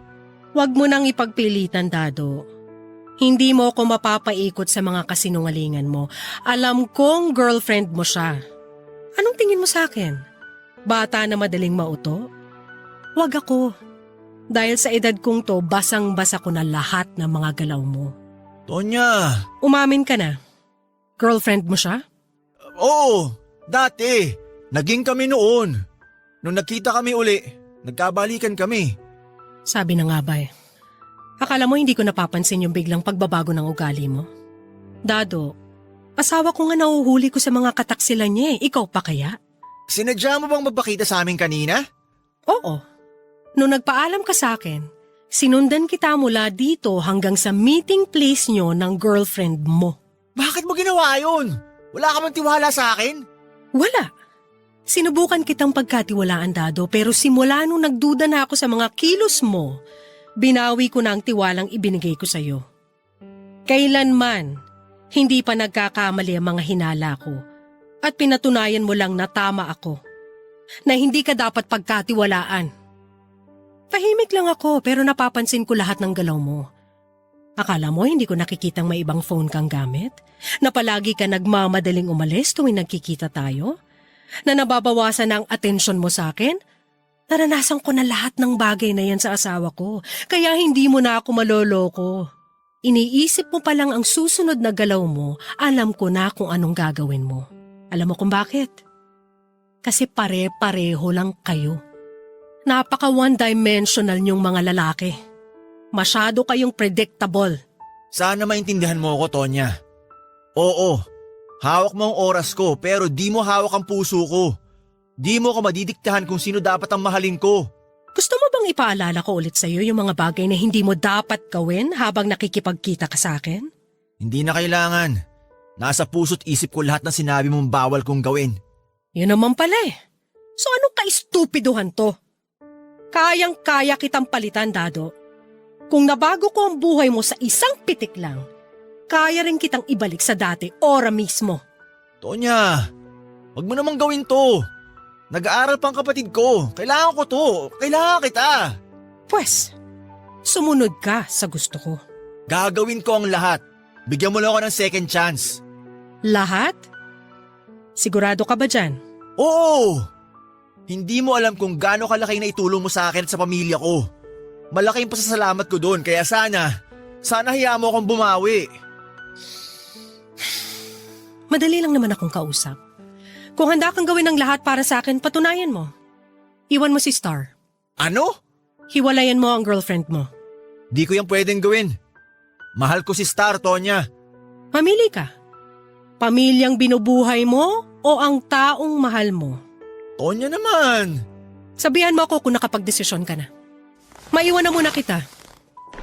Huwag mo nang ipagpilitan, Dado. Hindi mo ako mapapaikot sa mga kasinungalingan mo. Alam kong girlfriend mo siya. Anong tingin mo sa akin? Bata na madaling mauto? Huwag ako. Dahil sa edad kong to, basang-basa ko na lahat ng mga galaw mo. Tonya! Umamin ka na. Girlfriend mo siya? Oo, dati. Naging kami noon. Nung nagkita kami uli, nagkabalikan kami. Sabi na nga ba eh. Akala mo hindi ko napapansin yung biglang pagbabago ng ugali mo? Dado, asawa ko nga nahuhuli ko sa mga kataksilan niya eh. Ikaw pa kaya? Sinadya mo bang magpakita sa amin kanina? Oo. Nung nagpaalam ka sa akin, sinundan kita mula dito hanggang sa meeting place nyo ng girlfriend mo. Bakit mo ginawa yun? Wala ka bang tiwala sa akin? Wala. Sinubukan kitang pagkatiwalaan, Dado, pero simula nung nagduda na ako sa mga kilos mo, binawi ko na ang tiwalang ibinigay ko sa'yo. Kailanman, hindi pa nagkakamali ang mga hinala ko at pinatunayan mo lang na tama ako, na hindi ka dapat pagkatiwalaan. Tahimik lang ako pero napapansin ko lahat ng galaw mo. Akala mo hindi ko nakikitang may ibang phone kang gamit? Na palagi ka nagmamadaling umalis tuwing nagkikita tayo? Na nababawasan ang atensyon mo sa akin? Naranasan ko na lahat ng bagay na yan sa asawa ko, kaya hindi mo na ako maloloko. Iniisip mo pa lang ang susunod na galaw mo, alam ko na kung anong gagawin mo. Alam mo kung bakit? Kasi pare-pareho lang kayo. Napaka one-dimensional niyong mga lalaki. Masyado kayong predictable. Sana maintindihan mo ako, Tonya. Oo, hawak mo ang oras ko pero di mo hawak ang puso ko. Di mo ko madidiktahan kung sino dapat ang mahalin ko. Gusto mo bang ipaalala ko ulit sa'yo yung mga bagay na hindi mo dapat gawin habang nakikipagkita ka sa akin? Hindi na kailangan. Nasa puso't isip ko lahat ng sinabi mong bawal kong gawin. Yun naman pala eh. So anong ka-estupiduhan to? Kayang-kaya kitang palitan, Dado. Kung nabago ko ang buhay mo sa isang pitik lang, kaya rin kitang ibalik sa dati ora mismo. Tonya, wag mo namang gawin to. Nag-aaral pang kapatid ko. Kailangan ko to. Kailangan kita. Pwes, sumunod ka sa gusto ko. Gagawin ko ang lahat. Bigyan mo lang ako ng second chance. Lahat? Sigurado ka ba dyan? Oo! Hindi mo alam kung gaano kalaki na itulong mo sa akin at sa pamilya ko. Malaking pasasalamat ko doon kaya sana hiya mo akong bumawi. Madali lang naman akong kausap. Kung handa kang gawin ang lahat para sa akin, patunayan mo. Iwan mo si Star. Ano? Hiwalayan mo ang girlfriend mo. Di ko yan pwedeng gawin. Mahal ko si Star, Tonya. Mamili ka. Pamilyang binubuhay mo o ang taong mahal mo? Tonya naman. Sabihan mo ako kung nakapagdesisyon ka na. Maiwan na muna kita.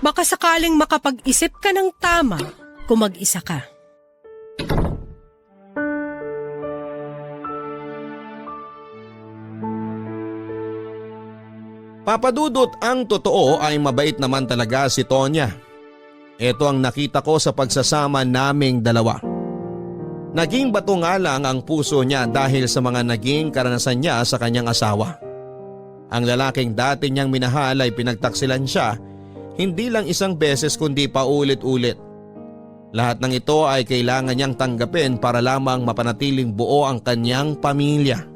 Baka sakaling makapag-isip ka ng tama kung mag-isa ka. Papadudot, ang totoo ay mabait naman talaga si Tonya. Ito ang nakita ko sa pagsasama naming dalawa. Naging bato nga lang ang puso niya dahil sa mga naging karanasan niya sa kanyang asawa. Ang lalaking dati niyang minahal ay pinagtaksilan siya, hindi lang isang beses kundi paulit-ulit. Lahat ng ito ay kailangan niyang tanggapin para lamang mapanatiling buo ang kanyang pamilya.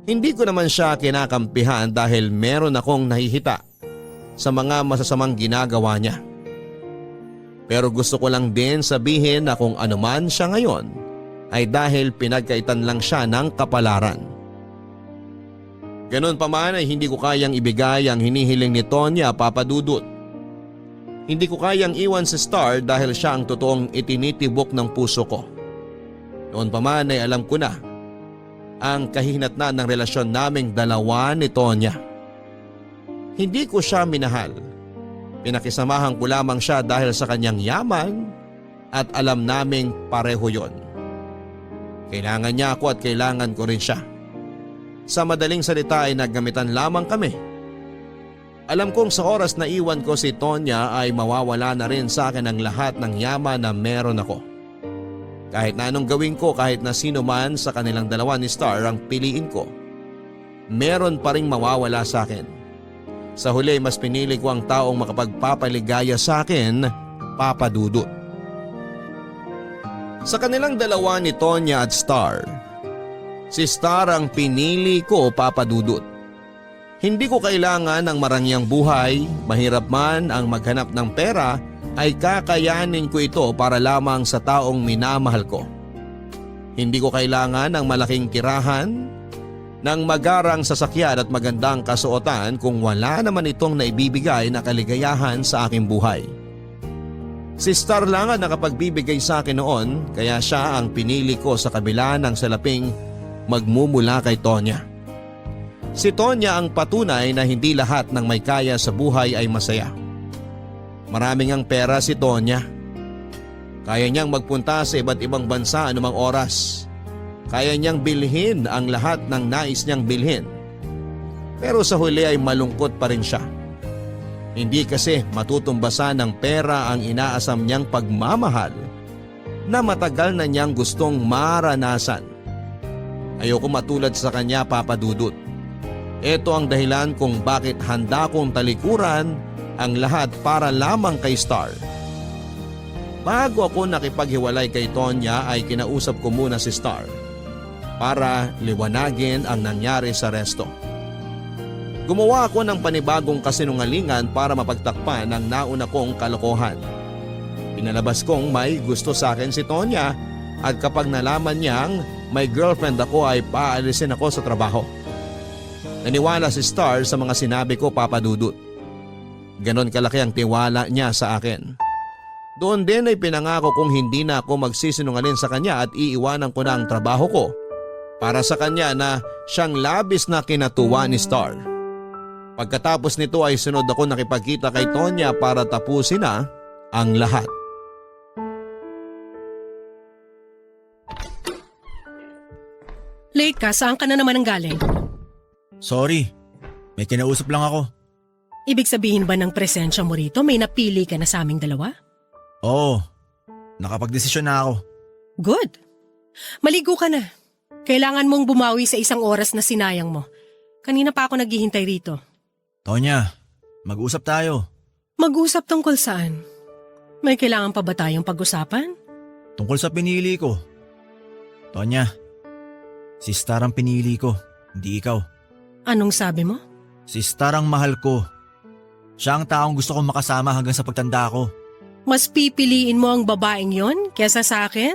Hindi ko naman siya kinakampihan dahil meron akong nahihita sa mga masasamang ginagawa niya. Pero gusto ko lang din sabihin na kung anuman siya ngayon ay dahil pinagkaitan lang siya ng kapalaran. Ganon pa man ay hindi ko kayang ibigay ang hinihiling ni Tonya, Papadudot. Hindi ko kayang iwan si Star dahil siya ang totoong itinitibok ng puso ko. Noon pa man ay alam ko na ang kahihinatnan ng relasyon naming dalawa ni Tonya. Hindi ko siya minahal. Pinakisamahan ko lamang siya dahil sa kanyang yaman at alam naming pareho yon. Kailangan niya ako at kailangan ko rin siya. Sa madaling salita ay naggamitan lamang kami. Alam kong sa oras na iwan ko si Tonya ay mawawala na rin sa akin ang lahat ng yaman na meron ako. Kahit na anong gawin ko, kahit na sino man sa kanilang dalawa ni Star ang piliin ko, meron pa ring mawawala sa akin. Sa huli mas pinili ko ang taong makapagpapaligaya sa akin, Papa Dudut. Sa kanilang dalawa ni Tonya at Star, si Star ang pinili ko, Papa Dudut. Hindi ko kailangan ng marangyang buhay, mahirap man ang maghanap ng pera, ay kakayanin ko ito para lamang sa taong minamahal ko. Hindi ko kailangan ng malaking tirahan, ng magarang sasakyan at magandang kasuotan kung wala naman itong naibibigay na kaligayahan sa aking buhay. Si Star lang ang nakapagbibigay sa akin noon, kaya siya ang pinili ko sa kabila ng salaping magmumula kay Tonya. Si Tonya ang patunay na hindi lahat ng may kaya sa buhay ay masaya. Maraming ang pera si Tonya. Kaya niyang magpunta sa iba't ibang bansa anumang oras. Kaya niyang bilhin ang lahat ng nais niyang bilhin. Pero sa huli ay malungkot pa rin siya. Hindi kasi matutumbasan ng pera ang inaasam niyang pagmamahal na matagal na niyang gustong maranasan. Ayoko matulad sa kanya, Papa Dudut. Ito ang dahilan kung bakit handa kong talikuran ang lahat para lamang kay Star. Bago ako nakipaghiwalay kay Tonya ay kinausap ko muna si Star para liwanagin ang nangyari sa resto. Gumawa ako ng panibagong kasinungalingan para mapagtakpan ang nauna kong kalokohan. Pinalabas kong may gusto sa akin si Tonya at kapag nalaman niyang may girlfriend ako ay paalisin ako sa trabaho. Naniwala si Star sa mga sinabi ko, Papa Dudut. Ganon kalaki ang tiwala niya sa akin. Doon din ay pinangako kong hindi na ako magsisinungaling sa kanya at iiwanan ko na ang trabaho ko para sa kanya na siyang labis na kinatuwa ni Star. Pagkatapos nito ay sunod ako nakipagkita kay Tonya para tapusin na ang lahat. Late ka, saan ka na naman ang galing? Sorry, may kinausap lang ako. Ibig sabihin ba ng presensya mo rito may napili ka na sa aming dalawa? Oo, nakapagdesisyon na ako. Good. Maligo ka na. Kailangan mong bumawi sa isang oras na sinayang mo. Kanina pa ako naghihintay rito. Tonya, mag-usap tayo. Mag-usap tungkol saan? May kailangan pa ba tayong pag-usapan? Tungkol sa pinili ko. Tonya, si Star ang pinili ko, hindi ikaw. Anong sabi mo? Si Star ang mahal ko. Siya ang taong gusto kong makasama hanggang sa pagtanda ko. Mas pipiliin mo ang babaeng yon kesa sa akin?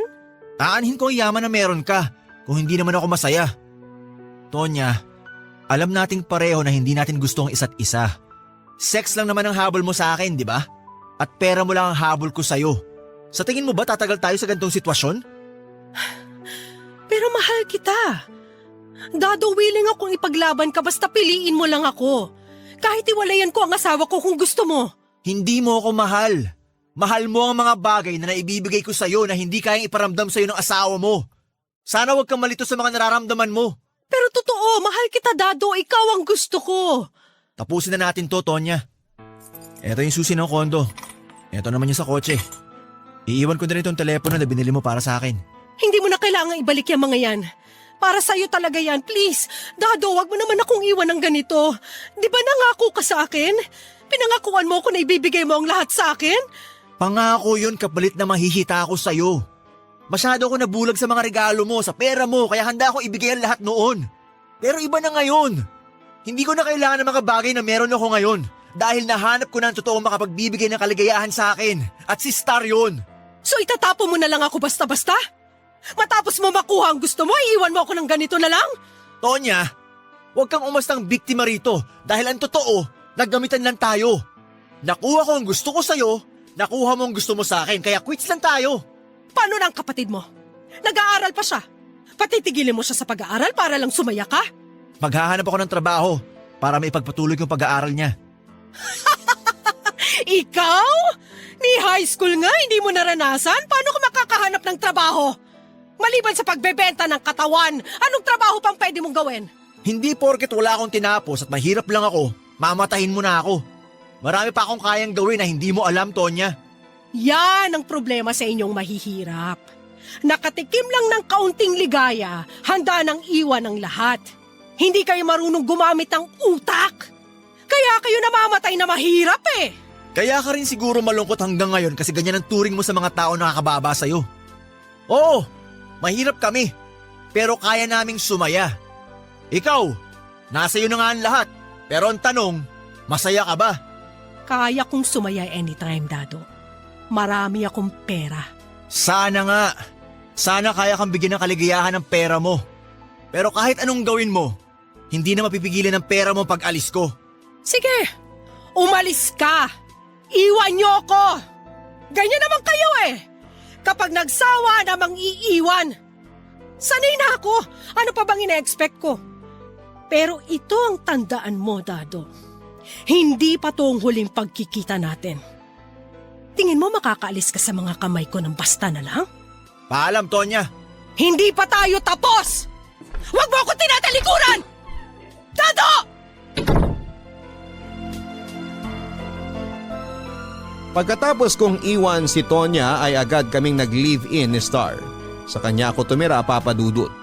Aanhin ko ang yaman na meron ka kung hindi naman ako masaya. Tonya, alam nating pareho na hindi natin gusto ang isa't isa. Sex lang naman ang habol mo sa akin, di ba? At pera mo lang ang habol ko sa'yo. Sa tingin mo ba tatagal tayo sa ganitong sitwasyon? Pero mahal kita. Dado, willing akong ipaglaban ka basta piliin mo lang ako. Kahit iwalayan ko ang asawa ko kung gusto mo. Hindi mo ako mahal. Mahal mo ang mga bagay na naibibigay ko sa'yo na hindi kayang iparamdam sa'yo ng asawa mo. Sana huwag kang malito sa mga nararamdaman mo. Pero totoo, mahal kita, Dado. Ikaw ang gusto ko. Tapusin na natin to, Tonya. Eto yung susi ng kondo. Eto naman yung sa kotse. Iiwan ko na rin itong telepono na binili mo para sa akin. Hindi mo na kailangang ibalik yung mga yan. Para sa'yo talaga yan, please. Dado, wag mo naman akong iwan ng ganito. Di ba nangako ka sa akin? Pinangakuan mo ako na ibibigay mo ang lahat sa akin? Pangako yun kapalit na mahihita ako sa'yo. Masyado ako nabulag sa mga regalo mo, sa pera mo, kaya handa ako ibigay ang lahat noon. Pero iba na ngayon. Hindi ko na kailangan ng mga bagay na meron ako ngayon. Dahil nahanap ko na ang totoong makapagbibigay ng kaligayahan sa akin. At si Star yun. So itatapo mo na lang ako basta-basta? Matapos mo makuha ang gusto mo, iiwan mo ako ng ganito na lang? Tonya, huwag kang umastang biktima rito dahil ang totoo, naggamitan lang tayo. Nakuha ko ang gusto ko sa'yo, nakuha mo ang gusto mo sa akin, kaya quits lang tayo. Paano na ang kapatid mo? Nag-aaral pa siya. Patitigilin mo siya sa pag-aaral para lang sumaya ka? Maghahanap ako ng trabaho para maipagpatuloy yung pag-aaral niya. Ikaw? Ni high school nga, hindi mo naranasan? Paano ka makakahanap ng trabaho? Maliban sa pagbebenta ng katawan, anong trabaho pang pwede mong gawin? Hindi porket wala akong tinapos at mahirap lang ako, mamatahin mo na ako. Marami pa akong kayang gawin na hindi mo alam, Tonya. Yan ang problema sa inyong mahihirap. Nakatikim lang ng kaunting ligaya, handa nang iwan ang lahat. Hindi kayo marunong gumamit ng utak. Kaya kayo namamatay na mahirap eh. Kaya ka rin siguro malungkot hanggang ngayon kasi ganyan ang turing mo sa mga tao na nakakababa sa'yo. Oo, mahirap kami, pero kaya naming sumaya. Ikaw, nasa iyo na nga ang lahat, pero ang tanong, masaya ka ba? Kaya kong sumaya anytime, Dado. Marami akong pera. Sana nga. Sana kaya kang bigyan ng kaligayahan ng pera mo. Pero kahit anong gawin mo, hindi na mapipigilan ng pera mo pag alis ko. Sige, umalis ka. Iwan niyo ako. Ganyan naman kayo eh. Kapag nagsawa namang iiwan. Sanay na ako. Ano pa bang ina-expect ko? Pero ito ang tandaan mo, Dado. Hindi pa to ang huling pagkikita natin. Tingin mo makakaalis ka sa mga kamay ko ng basta na lang? Paalam, Tonya. Hindi pa tayo tapos! Huwag mo ako tinatalikuran! Dado! Pagkatapos kong iwan si Tonya ay agad kaming nag-live-in ni Star. Sa kanya ako tumira, Papa Dudut.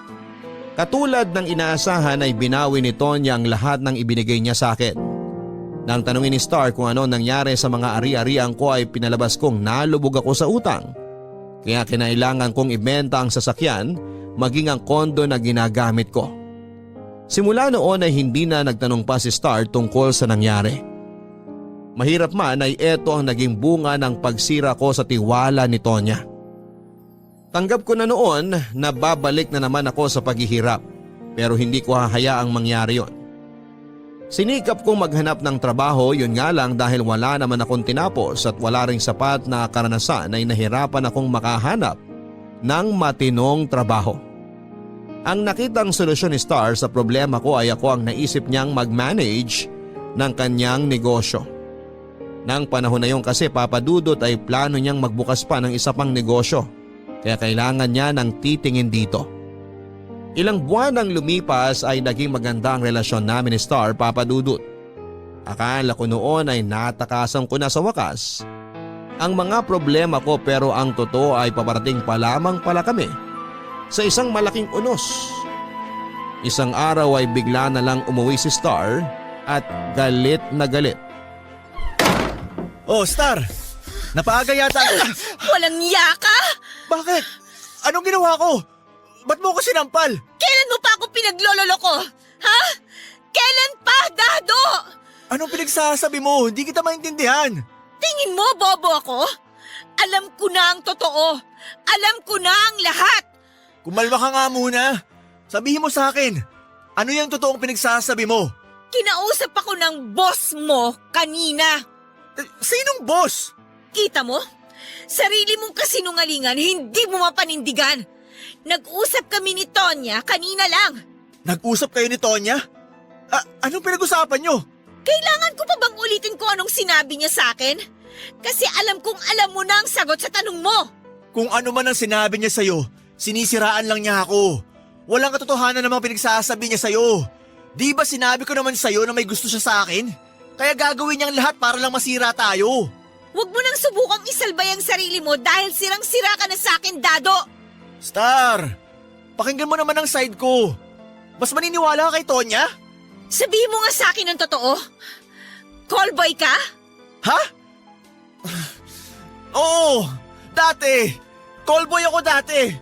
Katulad ng inaasahan ay binawi ni Tonya ang lahat ng ibinigay niya sa akin. Nang tanungin ni Star kung ano nangyari sa mga ari-arian ko ay pinalabas kong nalubog ako sa utang. Kaya kinailangan kong ibenta ang sasakyan maging ang kondo na ginagamit ko. Simula noon ay hindi na nagtanong pa si Star tungkol sa nangyari. Mahirap man ay eto ang naging bunga ng pagsira ko sa tiwala ni Tonya. Tanggap ko na noon na babalik na naman ako sa paghihirap pero hindi ko hahayaang mangyari yon. Sinikap kong maghanap ng trabaho, yun nga lang dahil wala naman akong tinapos at wala ring sapat na karanasan ay nahirapan akong makahanap ng matinong trabaho. Ang nakitang solusyon ni Star sa problema ko ay ako ang naisip niyang mag-manage ng kanyang negosyo. Nang panahon na yon kasi, Papa Dudut, ay plano niyang magbukas pa ng isa pang negosyo kaya kailangan niya ng titingin dito. Ilang buwan ang lumipas ay naging maganda ang relasyon namin ni Star, Papa Dudut. Akala ko noon ay natakasan ko na sa wakas ang mga problema ko pero ang totoo ay paparating pa lamang pala kami sa isang malaking unos. Isang araw ay bigla na lang umuwi si Star at galit na galit. Oh, Star! Napaaga yata. Walang yaka! Bakit? Anong ginawa ko? Ba't mo ko sinampal? Kailan mo pa ako pinaglololoko? Ha? Kailan pa, Dado? Anong pinagsasabi mo? Hindi kita maintindihan. Tingin mo, bobo ako? Alam ko na ang totoo. Alam ko na ang lahat. Kumalma ka nga muna. Sabihin mo sa akin, ano yung totoong pinagsasabi mo? Kinausap ako ng boss mo kanina. Sinong boss? Kita mo? Sarili mong kasinungalingan, hindi mo mapanindigan. Nag-usap kami ni Tonya kanina lang. Nag-usap kayo ni Tonya? Anong pinag-usapan nyo? Kailangan ko pa bang ulitin kung anong sinabi niya sa akin? Kasi alam kong alam mo na ang sagot sa tanong mo. Kung ano man ang sinabi niya sa'yo, sinisiraan lang niya ako. Walang katotohanan namang pinagsasabi niya sa'yo. Di ba sinabi ko naman sa'yo na may gusto siya sa akin? Kaya gagawin niyang lahat para lang masira tayo. Huwag mo nang subukang isalbay ang sarili mo dahil sirang-sira ka na sa akin, Dado. Star, pakinggan mo naman ang side ko. Mas maniniwala ka kay Tonya? Sabihin mo nga sa akin ang totoo. Callboy ka? Ha? Oo, dati. Callboy ako dati.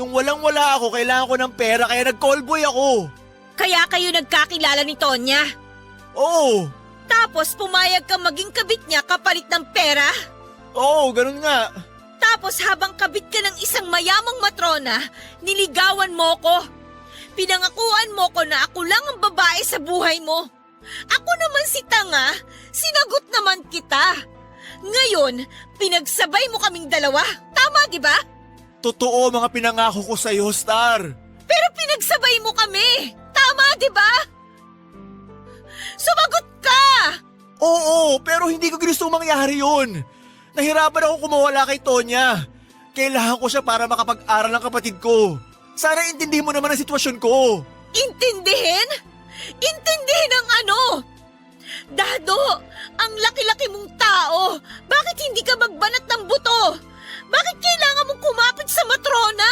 Nung walang-wala ako, kailangan ko ng pera kaya nag-callboy ako. Kaya kayo nagkakilala ni Tonya? Oo. Tapos pumayag ka maging kabit niya kapalit ng pera? Oo, ganun nga. Tapos habang kabit ka ng isang mayamang matrona, niligawan mo ko. Pinangakuan mo ko na ako lang ang babae sa buhay mo. Ako naman si tanga, sinagot naman kita. Ngayon, pinagsabay mo kaming dalawa. Tama, di ba? Totoo mga pinangako ko sa'yo, Star. Pero pinagsabay mo kami. Tama, di ba? Sumagot ka! Oo, pero hindi ko gustong mangyari yun. Nahirapan ako kumawala kay Tonya. Kailangan ko siya para makapag-aral ng kapatid ko. Sana intindihin mo naman ang sitwasyon ko. Intindihin? Intindihin ang ano? Dado, ang laki-laki mong tao. Bakit hindi ka magbanat ng buto? Bakit kailangan mong kumapit sa matrona?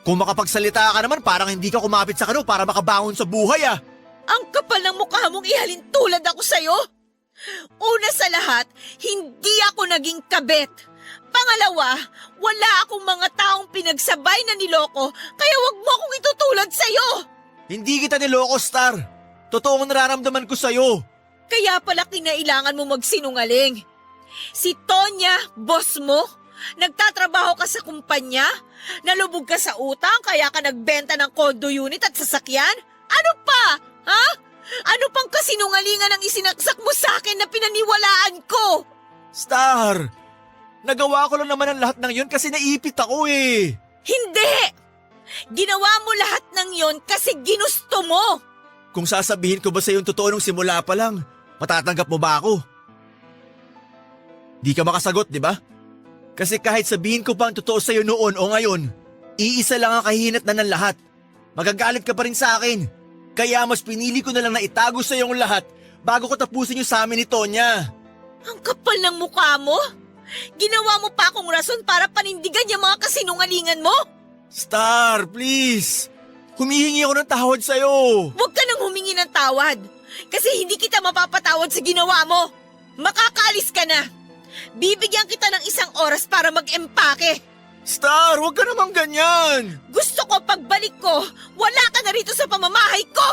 Kung makapagsalita ka naman, parang hindi ka kumapit sa kano para makabangon sa buhay ah. Ang kapal ng mukha mong ihalin tulad ako sa'yo. Una sa lahat, hindi ako naging kabet. Pangalawa, wala akong mga taong pinagsabay na niloko, kaya wag mo akong itutulad sa'yo. Hindi kita niloko, Star. Totoo ang nararamdaman ko sa'yo. Kaya pala kinailangan mo magsinungaling. Si Tonya, boss mo, nagtatrabaho ka sa kumpanya, nalubog ka sa utang kaya ka nagbenta ng condo unit at sasakyan? Ano pa? Ha? Ano pang kasinungalingan ang isinaksak mo sa akin na pinaniwalaan ko? Star, nagawa ko lang naman ang lahat ng yun kasi naipit ako eh. Hindi! Ginawa mo lahat ng yon kasi ginusto mo. Kung sasabihin ko ba sa'yo yung totoo nung simula pa lang, matatanggap mo ba ako? Di ka makasagot, di ba? Kasi kahit sabihin ko pa ang totoo sa'yo noon o ngayon, iisa lang ang kahinat na ng lahat. Magagalit ka pa rin sa akin. Kaya mas pinili ko na lang na itago sa iyong lahat bago ko tapusin yung sa amin ni Tonya. Ang kapal ng mukha mo? Ginawa mo pa akong rason para panindigan yung mga kasinungalingan mo? Star, please! Humihingi ako ng tawad sa'yo. Huwag ka nang humingi ng tawad kasi hindi kita mapapatawad sa ginawa mo. Makakaalis ka na. Bibigyan kita ng 1 oras para mag-empake. Star, huwag ka namang ganyan! Gusto ko pagbalik ko, wala ka na rito sa pamamahay ko!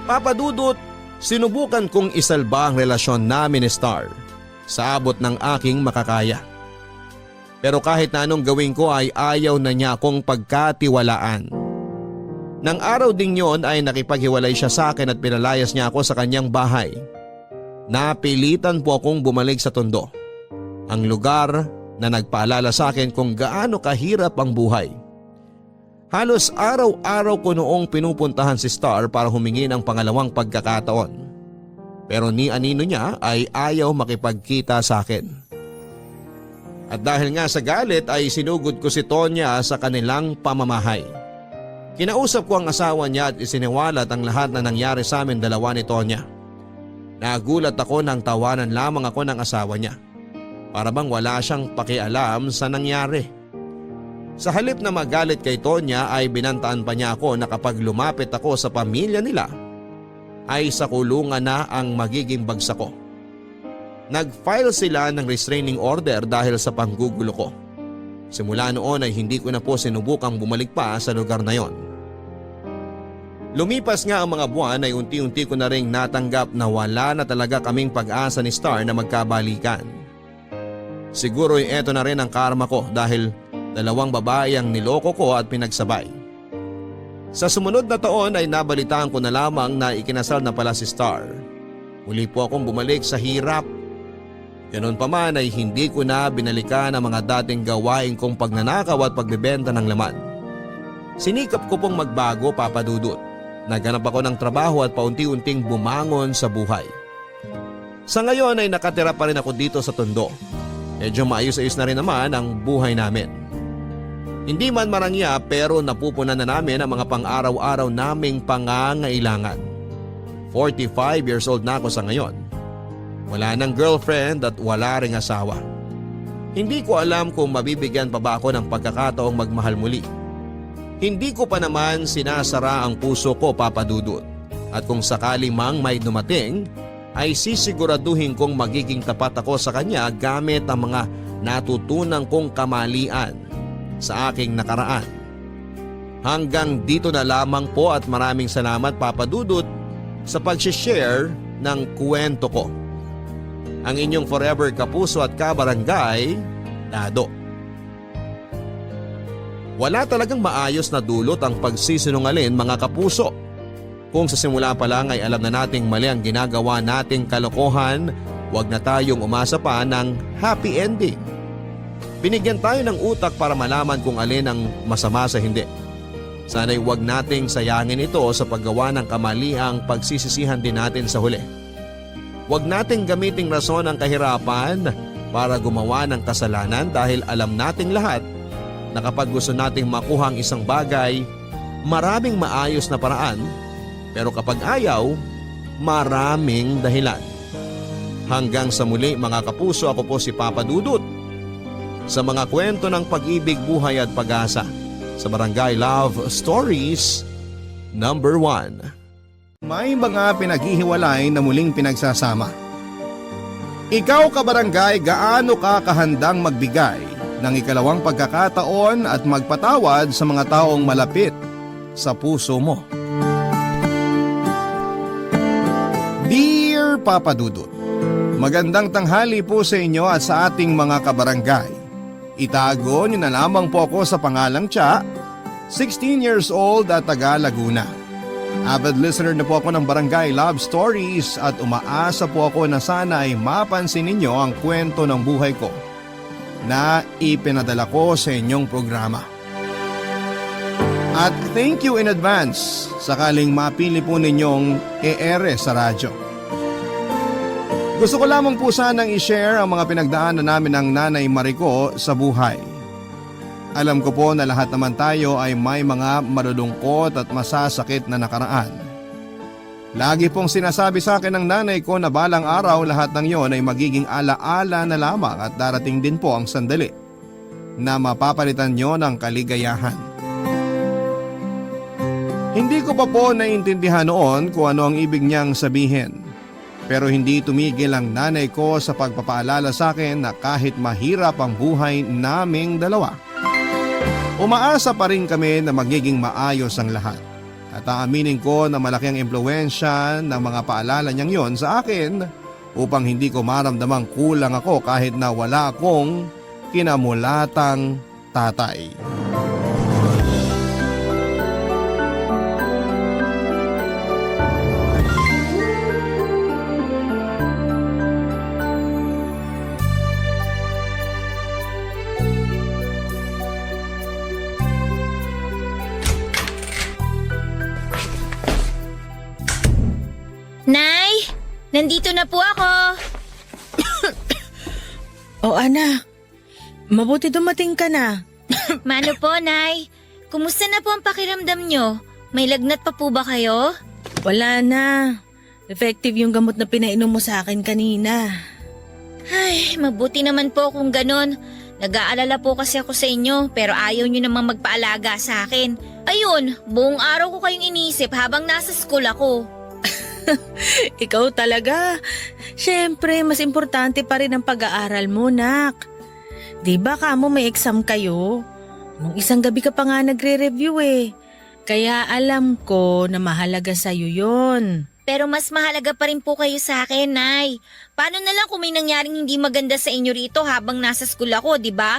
Papa Dudut, sinubukan kong isalba ang relasyon namin ni Star sa abot ng aking makakaya. Pero kahit na anong gawin ko ay ayaw na niya akong pagkatiwalaan. Nang araw ding yon ay nakipaghiwalay siya sa akin at pinalayas niya ako sa kanyang bahay. Napilitan po akong bumalik sa Tondo, ang lugar na nagpaalala sa akin kung gaano kahirap ang buhay. Halos araw-araw ko noong pinupuntahan si Star para humingi ng pangalawang pagkakataon. Pero ni anino niya ay ayaw makipagkita sa akin. At dahil nga sa galit ay sinugod ko si Tonya sa kanilang pamamahay. Kinausap ko ang asawa niya at isiniwalat ang lahat na nangyari sa amin dalawa ni Tonya. Nagulat ako nang tawanan lamang ako ng asawa niya. Para bang wala siyang pakialam sa nangyari. Sa halip na magalit kay Tonya ay binantaan pa niya ako na kapag lumapit ako sa pamilya nila ay sa kulungan na ang magiging bagsak ko. Nag-file sila ng restraining order dahil sa panggugulo ko. Simula noon ay hindi ko na po sinubukang bumalik pa sa lugar na yon. Lumipas nga ang mga buwan ay unti-unti ko na ring natanggap na wala na talaga kaming pag-asa ni Star na magkabalikan. Siguro ay eto na rin ang karma ko dahil 2 babae ang niloko ko at pinagsabay. Sa sumunod na taon ay nabalitaan ko na lamang na ikinasal na pala si Star. Muli po akong bumalik sa hirap. Ganoon pa man ay hindi ko na binalikan ang mga dating gawain kong pagnanakaw at pagbebenta ng laman. Sinikap ko pong magbago, Papa Dudut. Naghanap ako ng trabaho at paunti-unting bumangon sa buhay. Sa ngayon ay nakatira pa rin ako dito sa Tondo. Medyo maayos-ayos na rin naman ang buhay namin. Hindi man marangya pero napupunan na namin ang mga pang-araw-araw naming pangangailangan. 45 years old na ako sa ngayon. Wala nang girlfriend at wala ring asawa. Hindi ko alam kung mabibigyan pa ba ako ng pagkakataong magmahal muli. Hindi ko pa naman sinasara ang puso ko, Papa Dudut. At kung sakali mang may dumating, ay sisiguraduhin kong magiging tapat ako sa kanya gamit ang mga natutunan kong kamalian sa aking nakaraan. Hanggang dito na lamang po at maraming salamat, Papa Dudut, sa pag-share ng kwento ko. Ang inyong forever kapuso at kabarangay, Dado. Wala talagang maayos na dulot ang pagsisinungaling, mga kapuso. Kung sa simula pa lang ay alam na nating mali ang ginagawa nating kalokohan, huwag na tayong umasa pa ng happy ending. Binigyan tayo ng utak para malaman kung alin ang masama sa hindi. Sana'y huwag nating sayangin ito sa paggawa ng kamaliang pagsisisihan din natin sa huli. Huwag nating gamiting rason ang kahirapan para gumawa ng kasalanan dahil alam nating lahat na kapag gusto nating makuha ang isang bagay, maraming maayos na paraan, pero kapag ayaw, maraming dahilan. Hanggang sa muli mga kapuso, ako po si Papa Dudut sa mga kwento ng pag-ibig, buhay at pag-asa sa Barangay Love Stories number 1. May mga pinaghihiwalay na muling pinagsasama. Ikaw kabarangay, gaano ka kahandang magbigay ng ikalawang pagkakataon at magpatawad sa mga taong malapit sa puso mo? Dear Papa Dudut, magandang tanghali po sa inyo at sa ating mga kabarangay. Itago niyo na lamang po ako sa pangalang Tsa, 16 years old at taga Laguna. Avid listener na po ako ng Barangay Love Stories at umaasa po ako na sana ay mapansin ninyo ang kwento ng buhay ko na ipinadala ko sa inyong programa. At thank you in advance sakaling mapili po ninyong e-ere sa radyo. Gusto ko lamang po sanang i-share ang mga pinagdaanan namin ng Nanay Marico sa buhay. Alam ko po na lahat naman tayo ay may mga malulungkot at masasakit na nakaraan. Lagi pong sinasabi sa akin ng nanay ko na balang araw lahat ng yon ay magiging alaala na lamang at darating din po ang sandali na mapapalitan nyo ng kaligayahan. Hindi ko pa po naiintindihan noon kung ano ang ibig niyang sabihin. Pero hindi tumigil ang nanay ko sa pagpapaalala sa akin na kahit mahirap ang buhay naming dalawa, umaasa pa rin kami na magiging maayos ang lahat. At aaminin ko na malaki ang impluwensya ng mga paalala niyang yon sa akin upang hindi ko maramdamang kulang ako kahit na wala akong kinamulatang tatay. Nay, nandito na po ako. O anak, mabuti dumating ka na. Mano po, Nay? Kumusta na po ang pakiramdam nyo? May lagnat pa po ba kayo? Wala na. Effective yung gamot na pinainom mo sa akin kanina. Ay, mabuti naman po kung ganon. Nag-aalala po kasi ako sa inyo pero ayaw nyo namang magpaalaga sa akin. Ayun, buong araw ko kayong iniisip habang nasa school ako. Ikaw talaga. Siyempre, mas importante pa rin ang pag-aaral mo, nak. Di ba kamo may exam kayo? Nung isang gabi ka pa nga nagre-review eh. Kaya alam ko na mahalaga sa'yo yon. Pero mas mahalaga pa rin po kayo sa akin, Nay. Paano na lang kung may nangyaring hindi maganda sa inyo rito habang nasa school ako, di ba?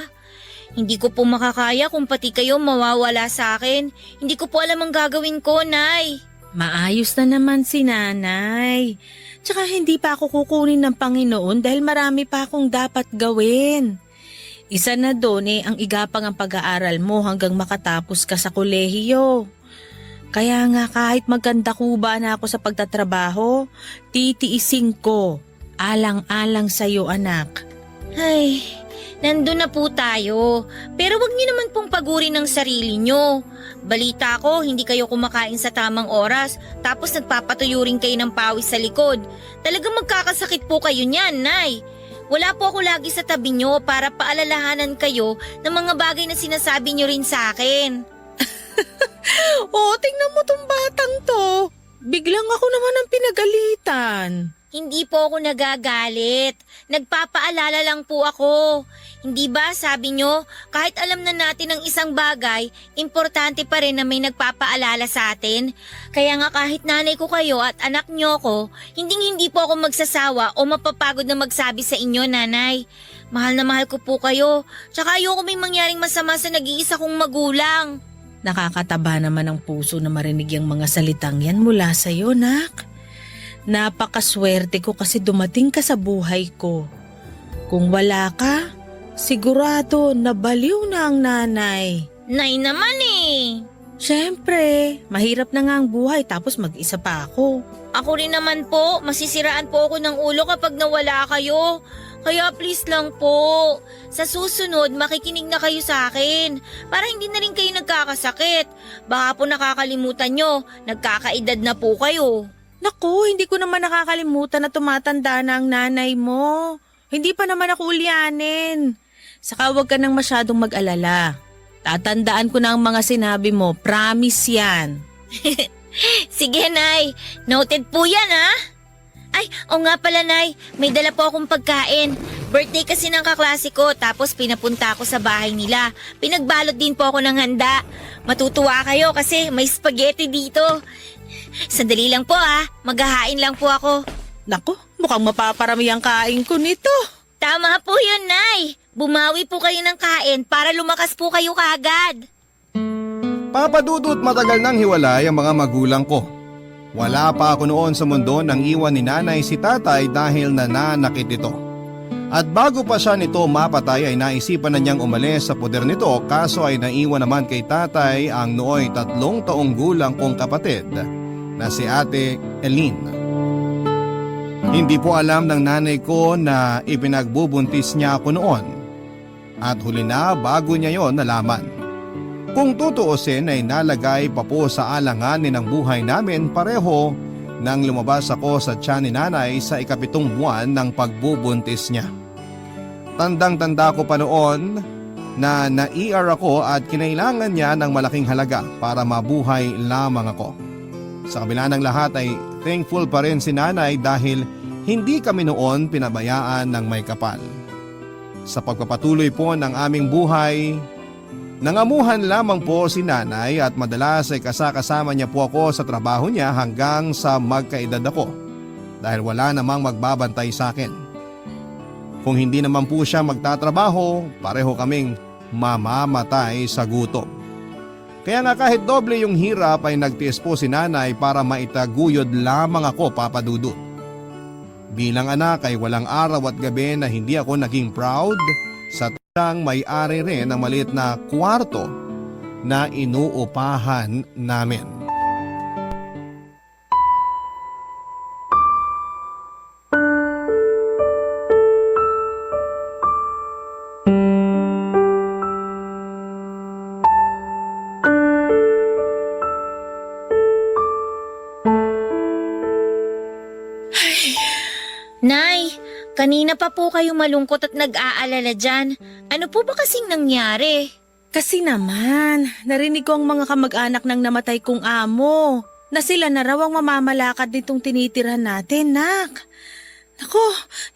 Hindi ko po makakaya kung pati kayo mawawala sa akin. Hindi ko po alam ang gagawin ko, Nay. Maayos na naman si nanay. Tsaka hindi pa ako kukunin ng Panginoon dahil marami pa akong dapat gawin. Isa na doon ang igapang ang pag-aaral mo hanggang makatapos ka sa kolehiyo. Kaya nga kahit maganda kuba na ako sa pagtatrabaho, titiisin ko. Alang-alang sa'yo, anak. Ay, nandun na po tayo. Pero wag niyo naman pong pagurin ang sarili niyo. Balita ko, hindi kayo kumakain sa tamang oras, tapos nagpapatuyo rin kayo ng pawis sa likod. Talagang magkakasakit po kayo niyan, Nay. Wala po ako lagi sa tabi niyo para paalalahanan kayo ng mga bagay na sinasabi niyo rin sa akin. Oo, tingnan mo tong batang to. Biglang ako naman ang pinagalitan. Hindi po ako nagagalit. Nagpapaalala lang po ako. Hindi ba sabi nyo, kahit alam na natin ang isang bagay, importante pa rin na may nagpapaalala sa atin? Kaya nga kahit nanay ko kayo at anak nyo ko, hindi po ako magsasawa o mapapagod na magsabi sa inyo, nanay. Mahal na mahal ko po kayo. Tsaka ayoko may mangyaring masama sa nag-iisa kong magulang. Nakakataba naman ang puso na marinig yung mga salitang yan mula sa'yo, nak. Napakaswerte ko kasi dumating ka sa buhay ko. Kung wala ka, sigurado nabaliw na ang nanay. Nay naman eh. Siyempre, mahirap na nga ang buhay tapos mag-isa pa ako. Ako rin naman po, masisiraan po ako ng ulo kapag nawala kayo. Kaya please lang po, sa susunod makikinig na kayo sa akin para hindi na rin kayo nagkakasakit. Baka po nakakalimutan nyo, nagkakaedad na po kayo. Naku, hindi ko naman nakakalimutan na tumatanda na ang nanay mo. Hindi pa naman ako ulyanin. Saka huwag ka nang masyadong mag-alala. Tatandaan ko na ang mga sinabi mo, promise yan. Sige, Nay. Noted po yan, ha? Ay, o nga pala, Nay. May dala po akong pagkain. Birthday kasi ng kaklase ko, tapos pinapunta ako sa bahay nila. Pinagbalot din po ako ng handa. Matutuwa kayo kasi may spaghetti dito. Sandali lang po, ha? Maghahain lang po ako. Naku, mukhang mapaparami ang kain ko nito. Tama po yun, Nay. Bumawi po kayo ng kain para lumakas po kayo kaagad. Papa Dudut, matagal nang hiwalay ang mga magulang ko. Wala pa ako noon sa mundo nang iwan ni nanay si tatay dahil nananakit ito. At bago pa siya nito mapatay ay naisipan na niyang umalis sa poder nito, kaso ay naiwan naman kay tatay ang nooy 3 taong gulang kong kapatid na si Ate Eileen. Hindi po alam ng nanay ko na ipinagbubuntis niya ako noon. At huli na bago niya yon nalaman. Kung tutuusin ay nalagay pa po sa alanganin ng buhay namin pareho nang lumabas ako sa tiyan ni nanay sa 7 buwan ng pagbubuntis niya. Tandang-tanda ko pa noon na na-ER ako at kinailangan niya ng malaking halaga para mabuhay lamang ako. Sa kabila ng lahat ay thankful pa rin si nanay dahil hindi kami noon pinabayaan ng may kapal. Sa pagpapatuloy po ng aming buhay, nangamuhan lamang po si nanay at madalas ay kasama niya po ako sa trabaho niya hanggang sa magkaedad ako dahil wala namang magbabantay sa akin. Kung hindi naman po siya magtatrabaho, pareho kaming mamamatay sa gutom. Kaya nga kahit doble yung hirap ay nagtiis po si nanay para maitaguyod lamang ako, Papa Dudut. Bilang anak ay walang araw at gabi na hindi ako naging proud sa siyang may-ari rin ng maliit na kwarto na inuupahan namin. Nay, kanina pa po kayo malungkot at nag-aalala dyan. Ano po ba kasing nangyari? Kasi naman, narinig ko ang mga kamag-anak ng namatay kong amo na sila na raw ang mamamalakad nitong tinitirhan natin, nak. Naku,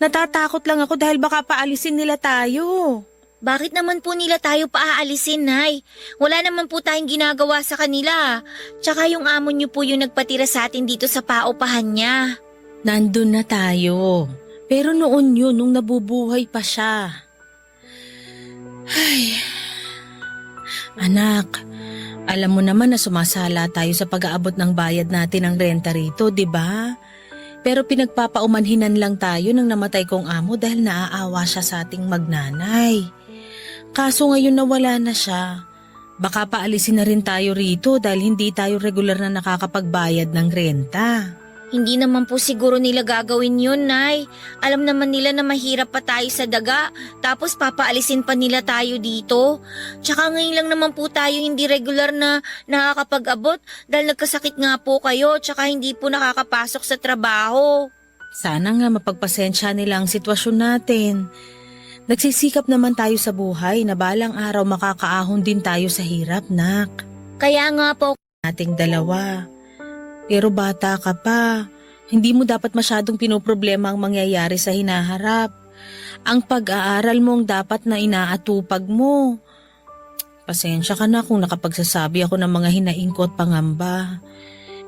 natatakot lang ako dahil baka paalisin nila tayo. Bakit naman po nila tayo paaalisin, Nay? Wala naman po tayong ginagawa sa kanila. Tsaka yung amo niyo po yung nagpatira sa atin dito sa paupahan niya. Nandun na tayo. Pero noon yun, nung nabubuhay pa siya. Ay, anak, alam mo naman na sumasala tayo sa pag-aabot ng bayad natin ng renta rito, di ba? Pero pinagpapaumanhinan lang tayo nang namatay kong amo dahil naaawa siya sa ating magnanay. Kaso ngayon nawala na siya. Baka paalisin na rin tayo rito dahil hindi tayo regular na nakakapagbayad ng renta. Hindi naman po siguro nila gagawin yun, Nay. Alam naman nila na mahirap pa tayo sa daga, tapos papaalisin pa nila tayo dito. Tsaka ngayon lang naman po tayo hindi regular na nakakapag-abot dahil nagkasakit nga po kayo, tsaka hindi po nakakapasok sa trabaho. Sana nga mapagpasensya nila ang sitwasyon natin. Nagsisikap naman tayo sa buhay na balang araw makakaahon din tayo sa hirap, nak. Kaya nga po, Ating dalawa. Pero bata ka pa, hindi mo dapat masyadong pinoproblema ang mangyayari sa hinaharap. Ang pag-aaral mo ang dapat na inaatupag mo. Pasensya ka na kung nakapagsasabi ako ng mga hinaing ko at pangamba.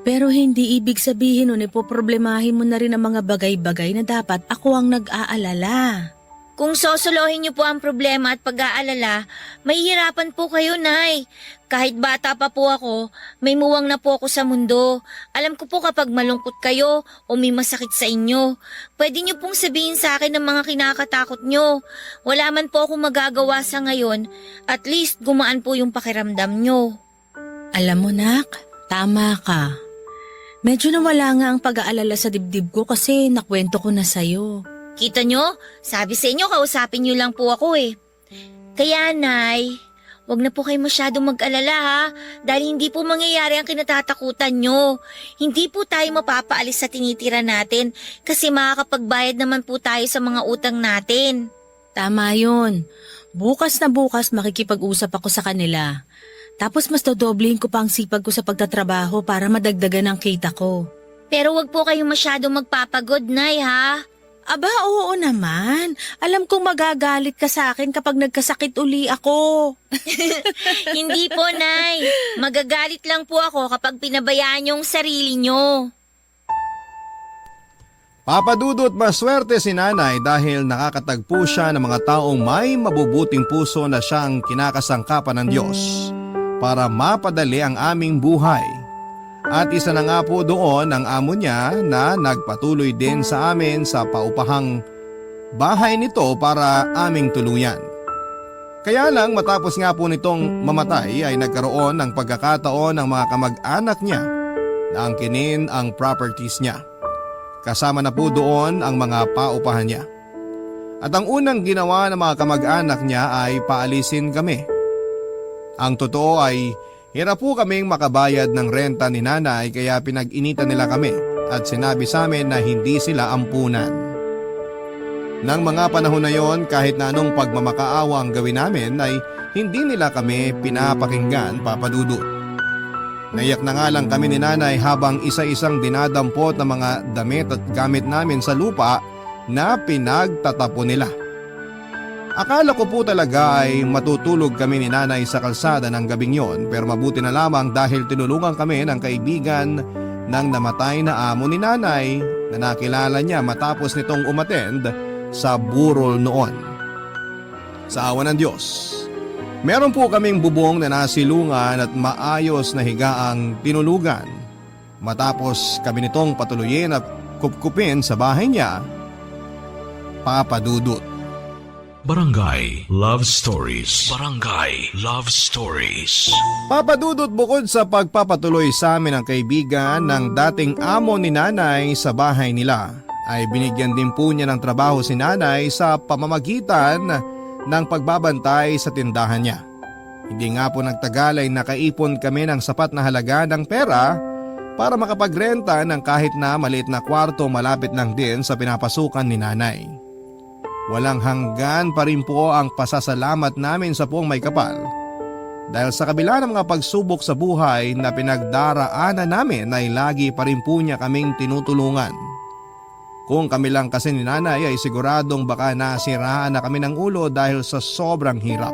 Pero hindi ibig sabihin nun ipoproblemahin mo na rin ang mga bagay-bagay na dapat ako ang nag-aalala. kung sosolohin niyo po ang problema at pag-aalala, mahihirapan po kayo, Nay. Kahit bata pa po ako, may muwang na po ako sa mundo. Alam ko po kapag malungkot kayo o may masakit sa inyo, pwede niyo pong sabihin sa akin ang mga kinakatakot niyo. Wala man po akong magagawa sa ngayon, at least gumaan po yung pakiramdam niyo. Alam mo, Nak, tama ka. Medyo nawala nga ang pag-aalala sa dibdib ko kasi nakwento ko na sa'yo. Kita nyo? Sabi sa inyo, kausapin nyo lang po ako eh. Kaya, Nay, wag na po kayo masyadong mag-alala ha, dahil hindi po mangyayari ang kinatatakutan nyo. Hindi po tayo mapapaalis sa tinitira natin kasi makakapagbayad naman po tayo sa mga utang natin. Tama yun. Bukas na bukas makikipag-usap ako sa kanila. Tapos mas dodoblehin ko pa ang sipag ko sa pagtatrabaho para madagdagan ang kita ko. Pero wag po kayong masyadong magpapagod, Nay ha. Aba, oo naman. Alam kong magagalit ka sa akin kapag nagkasakit uli ako. Hindi po, Nay. Magagalit lang po ako kapag pinabayaan yung sarili nyo. Papa Dudut, maswerte si nanay dahil nakakatagpo siya ng mga taong may mabubuting puso na siyang kinakasangkapan ng Diyos para mapadali ang aming buhay. At isa na nga po doon ang amo niya na nagpatuloy din sa amin sa paupahang bahay nito para aming tuluyan. Kaya lang matapos nga po nitong mamatay ay nagkaroon ng pagkakataon ng mga kamag-anak niya na angkinin ang properties niya. Kasama na po doon ang mga paupahan niya. At ang unang ginawa ng mga kamag-anak niya ay paalisin kami. Ang totoo ay hirap po kaming makabayad ng renta ni nanay kaya pinag-initan nila kami at sinabi sa amin na hindi sila ampunan. Nang mga panahon na yon, kahit na anong pagmamakaawa ang gawin namin ay hindi nila kami pinapakinggan, Papa Dudut. Naiyak na nga lang kami ni nanay habang isa-isang dinadampot ng mga damit at gamit namin sa lupa na pinagtatapon nila. Akala ko po talaga ay matutulog kami ni nanay sa kalsada ng gabing yon, pero mabuti na lamang dahil tinulungan kami ng kaibigan ng namatay na amo ni nanay na nakilala niya matapos nitong umattend sa burol noon. Sa awa ng Diyos, meron po kaming bubong na nasilungan at maayos na higaang tinulugan. Matapos kami nitong patuluyin at kupkupin sa bahay niya, Papa Dudut. Barangay Love Stories. Barangay Love Stories. Papa Dudut, bukod sa pagpapatuloy sa amin ng kaibigan ng dating amo ni nanay sa bahay nila, ay binigyan din po niya ng trabaho si nanay sa pamamagitan ng pagbabantay sa tindahan niya. Hindi nga po nagtagal ay nakaipon kami ng sapat na halaga ng pera para makapagrenta ng kahit na maliit na kwarto malapit lang din sa pinapasukan ni nanay. Walang hanggan pa rin po ang pasasalamat namin sa Poong May Kapal dahil sa kabila ng mga pagsubok sa buhay na pinagdaraanan namin ay lagi pa rin po niya kaming tinutulungan. Kung kami lang kasi ni nanay ay siguradong baka nasiraan na kami ng ulo dahil sa sobrang hirap.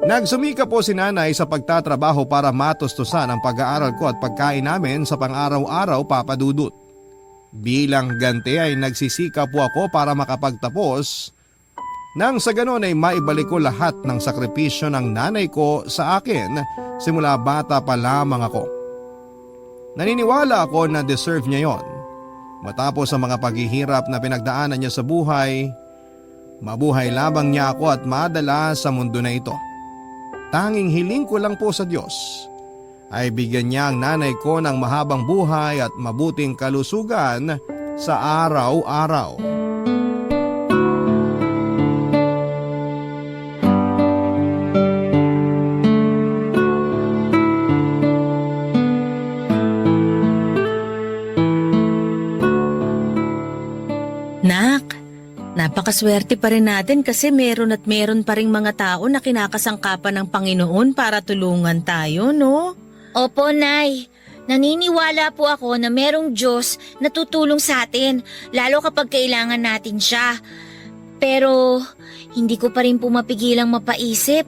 Nagsumika po si nanay sa pagtatrabaho para matustusan ang pag-aaral ko at pagkain namin sa pang-araw-araw, Papa Dudut. Bilang ganti ay nagsisika po ako para makapagtapos nang sa ganon ay maibalik ko lahat ng sakripisyo ng nanay ko sa akin simula bata pa lamang ako. Naniniwala ako na deserve niya yon. Matapos ang mga paghihirap na pinagdaanan niya sa buhay, mabuhay labang niya ako at madala sa mundo na ito. Tanging hiling ko lang po sa Diyos ay bigyan niya ang nanay ko ng mahabang buhay at mabuting kalusugan sa araw-araw. Nak, napakaswerte pa rin natin kasi meron at meron pa ring mga tao na kinakasangkapan ng Panginoon para tulungan tayo, no? Opo, Nay. Naniniwala po ako na merong Diyos na tutulong sa atin, lalo kapag kailangan natin siya. Pero hindi ko pa rin po mapigilang mapaisip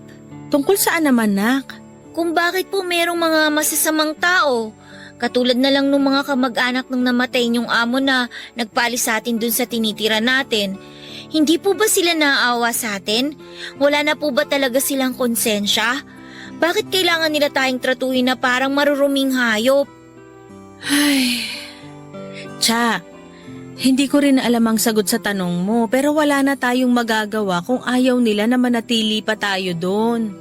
Tungkol saan naman, Nak? kung bakit po merong mga masasamang tao. Katulad na lang ng mga kamag-anak ng namatay niyong amo na nagpalis sa atin dun sa tinitira natin. Hindi po ba sila naaawa sa atin? Wala na po ba talaga silang konsensya? Bakit kailangan nila tayong tratuhin na parang maruruming hayop? Ay, Cha, hindi ko rin alam ang sagot sa tanong mo pero wala na tayong magagawa kung ayaw nila na manatili pa tayo doon.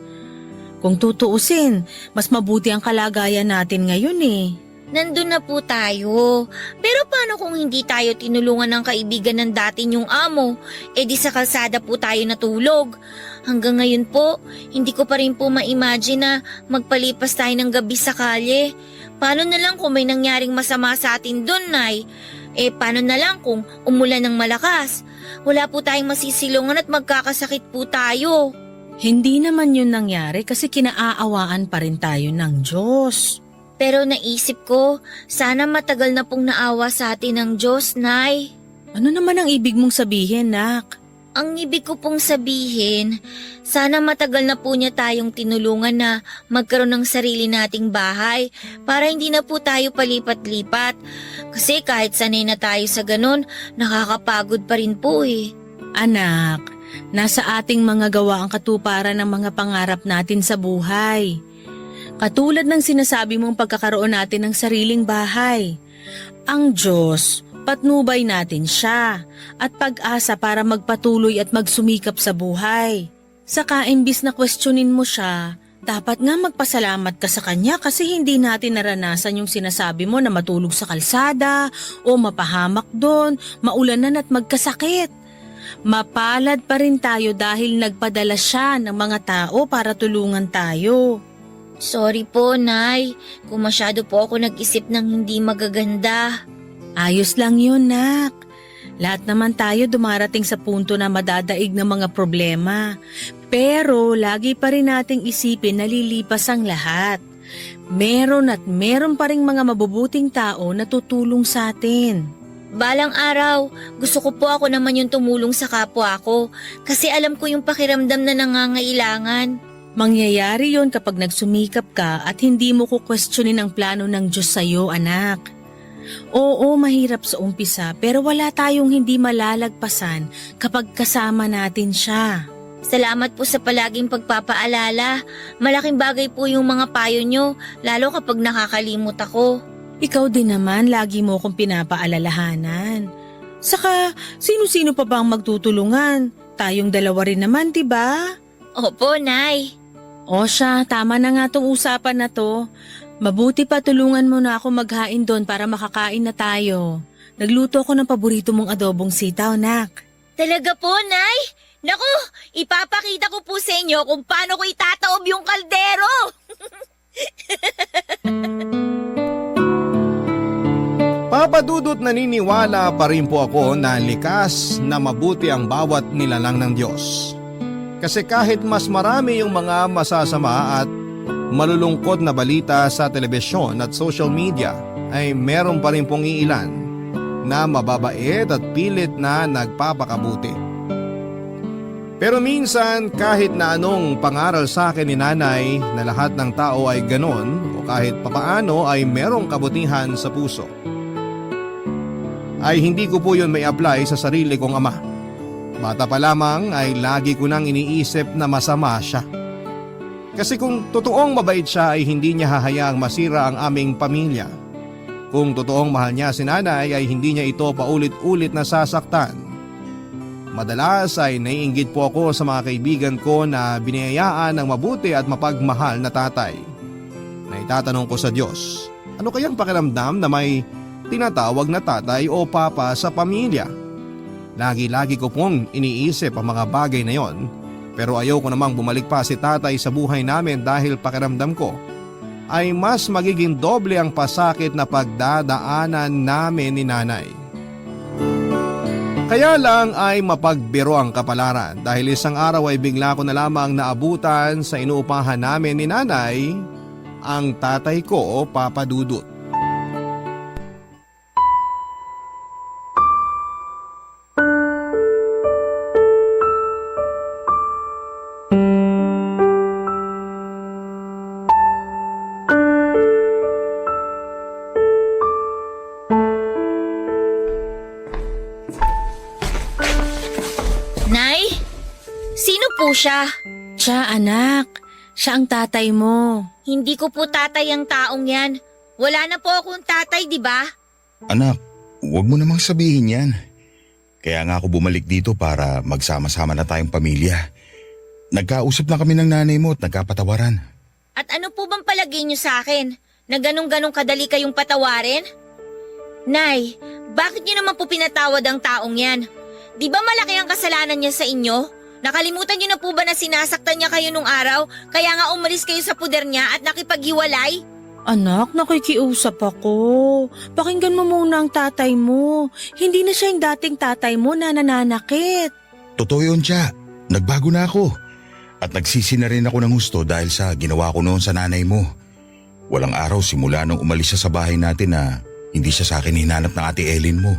Kung tutuusin, mas mabuti ang kalagayan natin ngayon eh. Nandun na po tayo. Pero paano kung hindi tayo tinulungan ng kaibigan ng dati niyong amo? E di sa kalsada po tayo natulog. Hanggang ngayon po, hindi ko pa rin po ma-imagine na magpalipas tayo ng gabi sa kalye. Paano na lang kung may nangyaring masama sa atin doon, Nay? Paano na lang kung umulan ng malakas? Wala po tayong masisilungan at magkakasakit po tayo. Hindi naman yun nangyari kasi kinaaawaan pa rin tayo ng Diyos. Pero naisip ko, sana matagal na pong naawa sa atin ng Diyos, Nay. Ano naman ang ibig mong sabihin, Nak? Ang ibig ko pong sabihin, sana matagal na po niya tayong tinulungan na magkaroon ng sarili nating bahay para hindi na po tayo palipat-lipat. Kasi kahit sanay na tayo sa ganun, nakakapagod pa rin po eh. Anak, nasa ating mga gawa ang katuparan ng mga pangarap natin sa buhay. Katulad ng sinasabi mong pagkakaroon natin ng sariling bahay. Ang Diyos, patnubay natin siya at pag-asa para magpatuloy at magsumikap sa buhay. Saka imbis na questionin mo siya, dapat nga magpasalamat ka sa kanya kasi hindi natin naranasan yung sinasabi mo na matulog sa kalsada o mapahamak doon, maulanan at magkasakit. Mapalad pa rin tayo dahil nagpadala siya ng mga tao para tulungan tayo. Sorry po, Nay, kung masyado po ako nag-isip ng hindi magaganda. Ayos lang yun, Nak. Lahat naman tayo dumarating sa punto na madadaig ng mga problema. Pero lagi pa rin nating isipin na lilipas ang lahat. Meron at meron pa ring mga mabubuting tao na tutulong sa atin. Balang araw, gusto ko po ako naman yung tumulong sa kapwa ko kasi alam ko yung pakiramdam na nangangailangan. Mangyayari yon kapag nagsumikap ka at hindi mo kukwestiyonin ang plano ng Diyos sa'yo, anak. Oo, mahirap sa umpisa pero wala tayong hindi malalagpasan kapag kasama natin siya. Salamat po sa palaging pagpapaalala. Malaking bagay po yung mga payo nyo, lalo kapag nakakalimot ako. Ikaw din naman, lagi mo akong pinapaalalahanan. Saka, sino-sino pa ba ang magtutulungan? Tayong dalawa rin naman, diba? Opo, Nay. O siya, tama na nga tong usapan na to. Mabuti pa tulungan mo na ako maghain doon para makakain na tayo. Nagluto ako ng paborito mong adobong sitaw, Nak. Talaga po, Nay? Naku, ipapakita ko po sa inyo kung paano ko itataob yung kaldero. Papadudot naniniwala pa rin po ako na likas na mabuti ang bawat nilalang ng Diyos. Kasi kahit mas marami yung mga masasama at malulungkot na balita sa telebisyon at social media, ay meron pa rin pong iilan na mababait at pilit na nagpapakabuti. Pero minsan kahit na anong pangaral sa akin ni Nanay na lahat ng tao ay ganon o kahit papaano ay merong kabutihan sa puso, ay hindi ko po yun may apply sa sarili kong ama. Bata pa lamang ay lagi ko nang iniisip na masama siya. Kasi kung totoong mabait siya ay hindi niya hahayaang masira ang aming pamilya. Kung totoong mahal niya si Nanay ay hindi niya ito paulit-ulit na sasaktan. Madalas ay naiinggit po ako sa mga kaibigan ko na biniyayaan ng mabuti at mapagmahal na tatay. Na itatanong ko sa Diyos, ano kayang pakiramdam na may tinatawag na tatay o papa sa pamilya? Lagi-lagi ko pong iniisip ang mga bagay na yon, pero ayaw ko namang bumalik pa si tatay sa buhay namin dahil pakiramdam ko ay mas magiging doble ang pasakit na pagdadaanan namin ni Nanay. Kaya lang ay mapagbiro ang kapalaran dahil isang araw ay bigla ko na lamang naabutan sa inuupahan namin ni Nanay ang tatay ko, Papa Dudut. Nay? Sino po siya? Siya, anak. Siya ang tatay mo. Hindi ko po tatay ang taong yan. Wala na po akong tatay, di ba? Anak, huwag mo namang sabihin yan. Kaya nga ako bumalik dito para magsama-sama na tayong pamilya. Nagkausap na kami ng nanay mo at nagkapatawaran. At ano po bang palagay niyo sa akin? Na ganong-ganong kadali kayong patawarin? Nay, bakit niyo naman po pinatawad ang taong yan? Di ba malaki ang kasalanan niya sa inyo? Nakalimutan niyo na po ba na sinasaktan niya kayo nung araw? Kaya nga umalis kayo sa puder niya at nakipaghiwalay? Anak, nakikiusap ako. Pakinggan mo muna ang tatay mo. Hindi na siya yung dating tatay mo na nananakit. Totoo yun, Tia. Nagbago na ako. At nagsisi na rin ako ng gusto dahil sa ginawa ko noon sa nanay mo. Walang araw simula nung umalis siya sa bahay natin na hindi siya sa akin hinanap ng ate Ellen mo.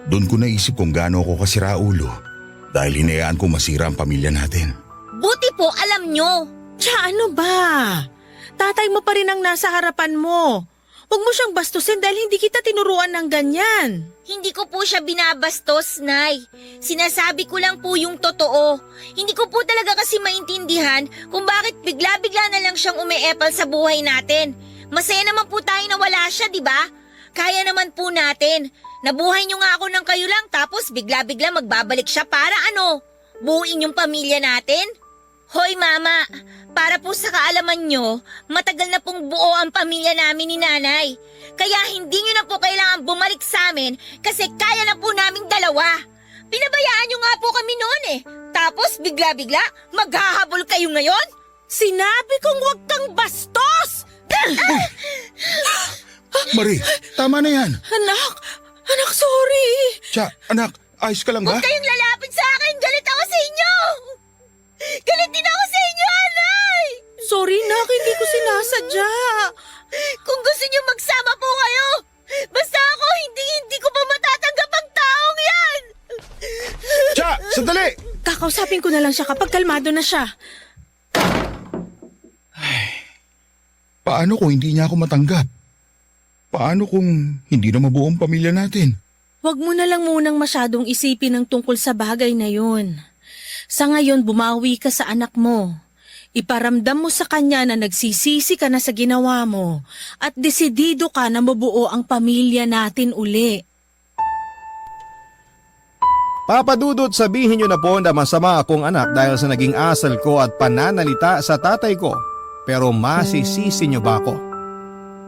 Doon ko naisip kung gaano ako kasira ulo dahil hinayaan ko masira ang pamilya natin. Buti po alam niyo. Tiya, ano ba? Tatay mo pa rin ang nasa harapan mo. Huwag mo siyang bastusin dahil hindi kita tinuruan ng ganyan. Hindi ko po siya binabastos, Nay. Sinasabi ko lang po yung totoo. Hindi ko po talaga kasi maintindihan kung bakit bigla-bigla na lang siyang umeepal sa buhay natin. Masaya naman po tayo na wala siya, di ba? Kaya naman po natin. Nabuhay niyo nga ako ng kayo lang tapos bigla-bigla magbabalik siya para ano? Buuin yung pamilya natin? Hoy Mama, para po sa kaalaman nyo, matagal na pong buo ang pamilya namin ni Nanay. Kaya hindi nyo na po kailangan bumalik sa amin kasi kaya na po naming dalawa. Pinabayaan nyo nga po kami noon eh. Tapos bigla-bigla, maghahabol kayo ngayon? Sinabi kong huwag kang bastos! Marie, tama na yan. Anak, sorry. Tia, anak, ayos ka lang ba? Huwag kayong lalapit sa akin, galit ako sa inyo! Galit din ako sa inyo, Anay! Sorry, nak, hindi ko sinasadya. Kung gusto niyo magsama po kayo, basta ako hindi ko pa matatanggap ang taong yan! Tia, sandali! Kakausapin ko na lang siya kapag kalmado na siya. Paano kung hindi niya ako matanggap? Paano kung hindi na mabuo ang pamilya natin? Huwag mo na lang munang masyadong isipin ang tungkol sa bagay na yun. Sa ngayon, bumawi ka sa anak mo. Iparamdam mo sa kanya na nagsisisi ka na sa ginawa mo at desidido ka na mabuo ang pamilya natin uli. Papa Dudut, sabihin niyo na po na masama akong anak dahil sa naging asal ko at pananalita sa tatay ko. Pero masisisi niyo ba ako?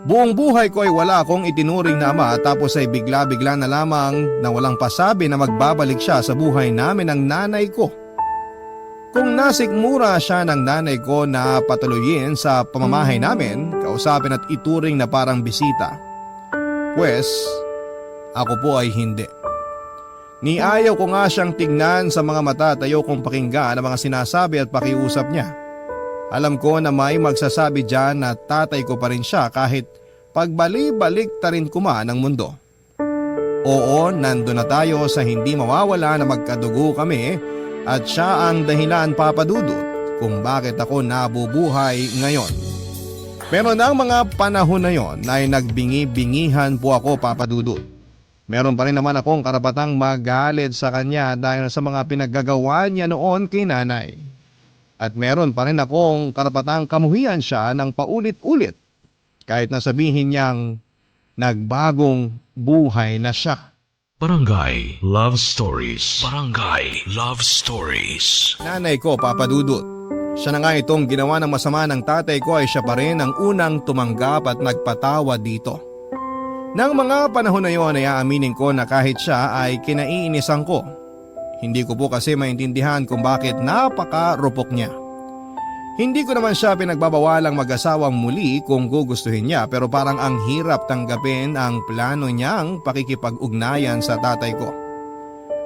Buong buhay ko ay wala akong itinuring na ama tapos ay bigla-bigla na lamang na walang pasabi na magbabalik siya sa buhay namin ng nanay ko. Kung nasikmura siya ng nanay ko na patuloyin sa pamamahay namin, kausapin at ituring na parang bisita, pues ako po ay hindi. Niayaw ko nga siyang tignan sa mga mata at ayaw kong pakinggan ang mga sinasabi at pakiusap niya. Alam ko na may magsasabi dyan na tatay ko pa rin siya kahit pagbali-balik ta rin kuma ng mundo. Oo, nando na tayo sa hindi mawawala na magkadugo kami at siya ang dahilan, Papa Dudut, kung bakit ako nabubuhay ngayon. Pero ng mga panahon na yon ay nagbingi-bingihan po ako, Papa Dudut. Meron pa rin naman akong karapatang magalit sa kanya dahil sa mga pinaggagawa niya noon kay nanay. At meron pa rin akong karapatang kamuhian siya ng paulit-ulit kahit na sabihin niyang nagbagong buhay na siya. Barangay Love Stories. Barangay Love Stories. Nanay ko, Papa Dudut. Siya na nga itong ginawa ng masama ng tatay ko ay siya pa rin ang unang tumanggap at nagpatawa dito. Nang mga panahon na yon ay aaminin ko na kahit siya ay kinaiinisan ko. Hindi ko po kasi maintindihan kung bakit napaka-rupok niya. Hindi ko naman siya pinagbabawalang mag-asawang muli kung gugustuhin niya pero parang ang hirap tanggapin ang plano niyang pakikipag-ugnayan sa tatay ko.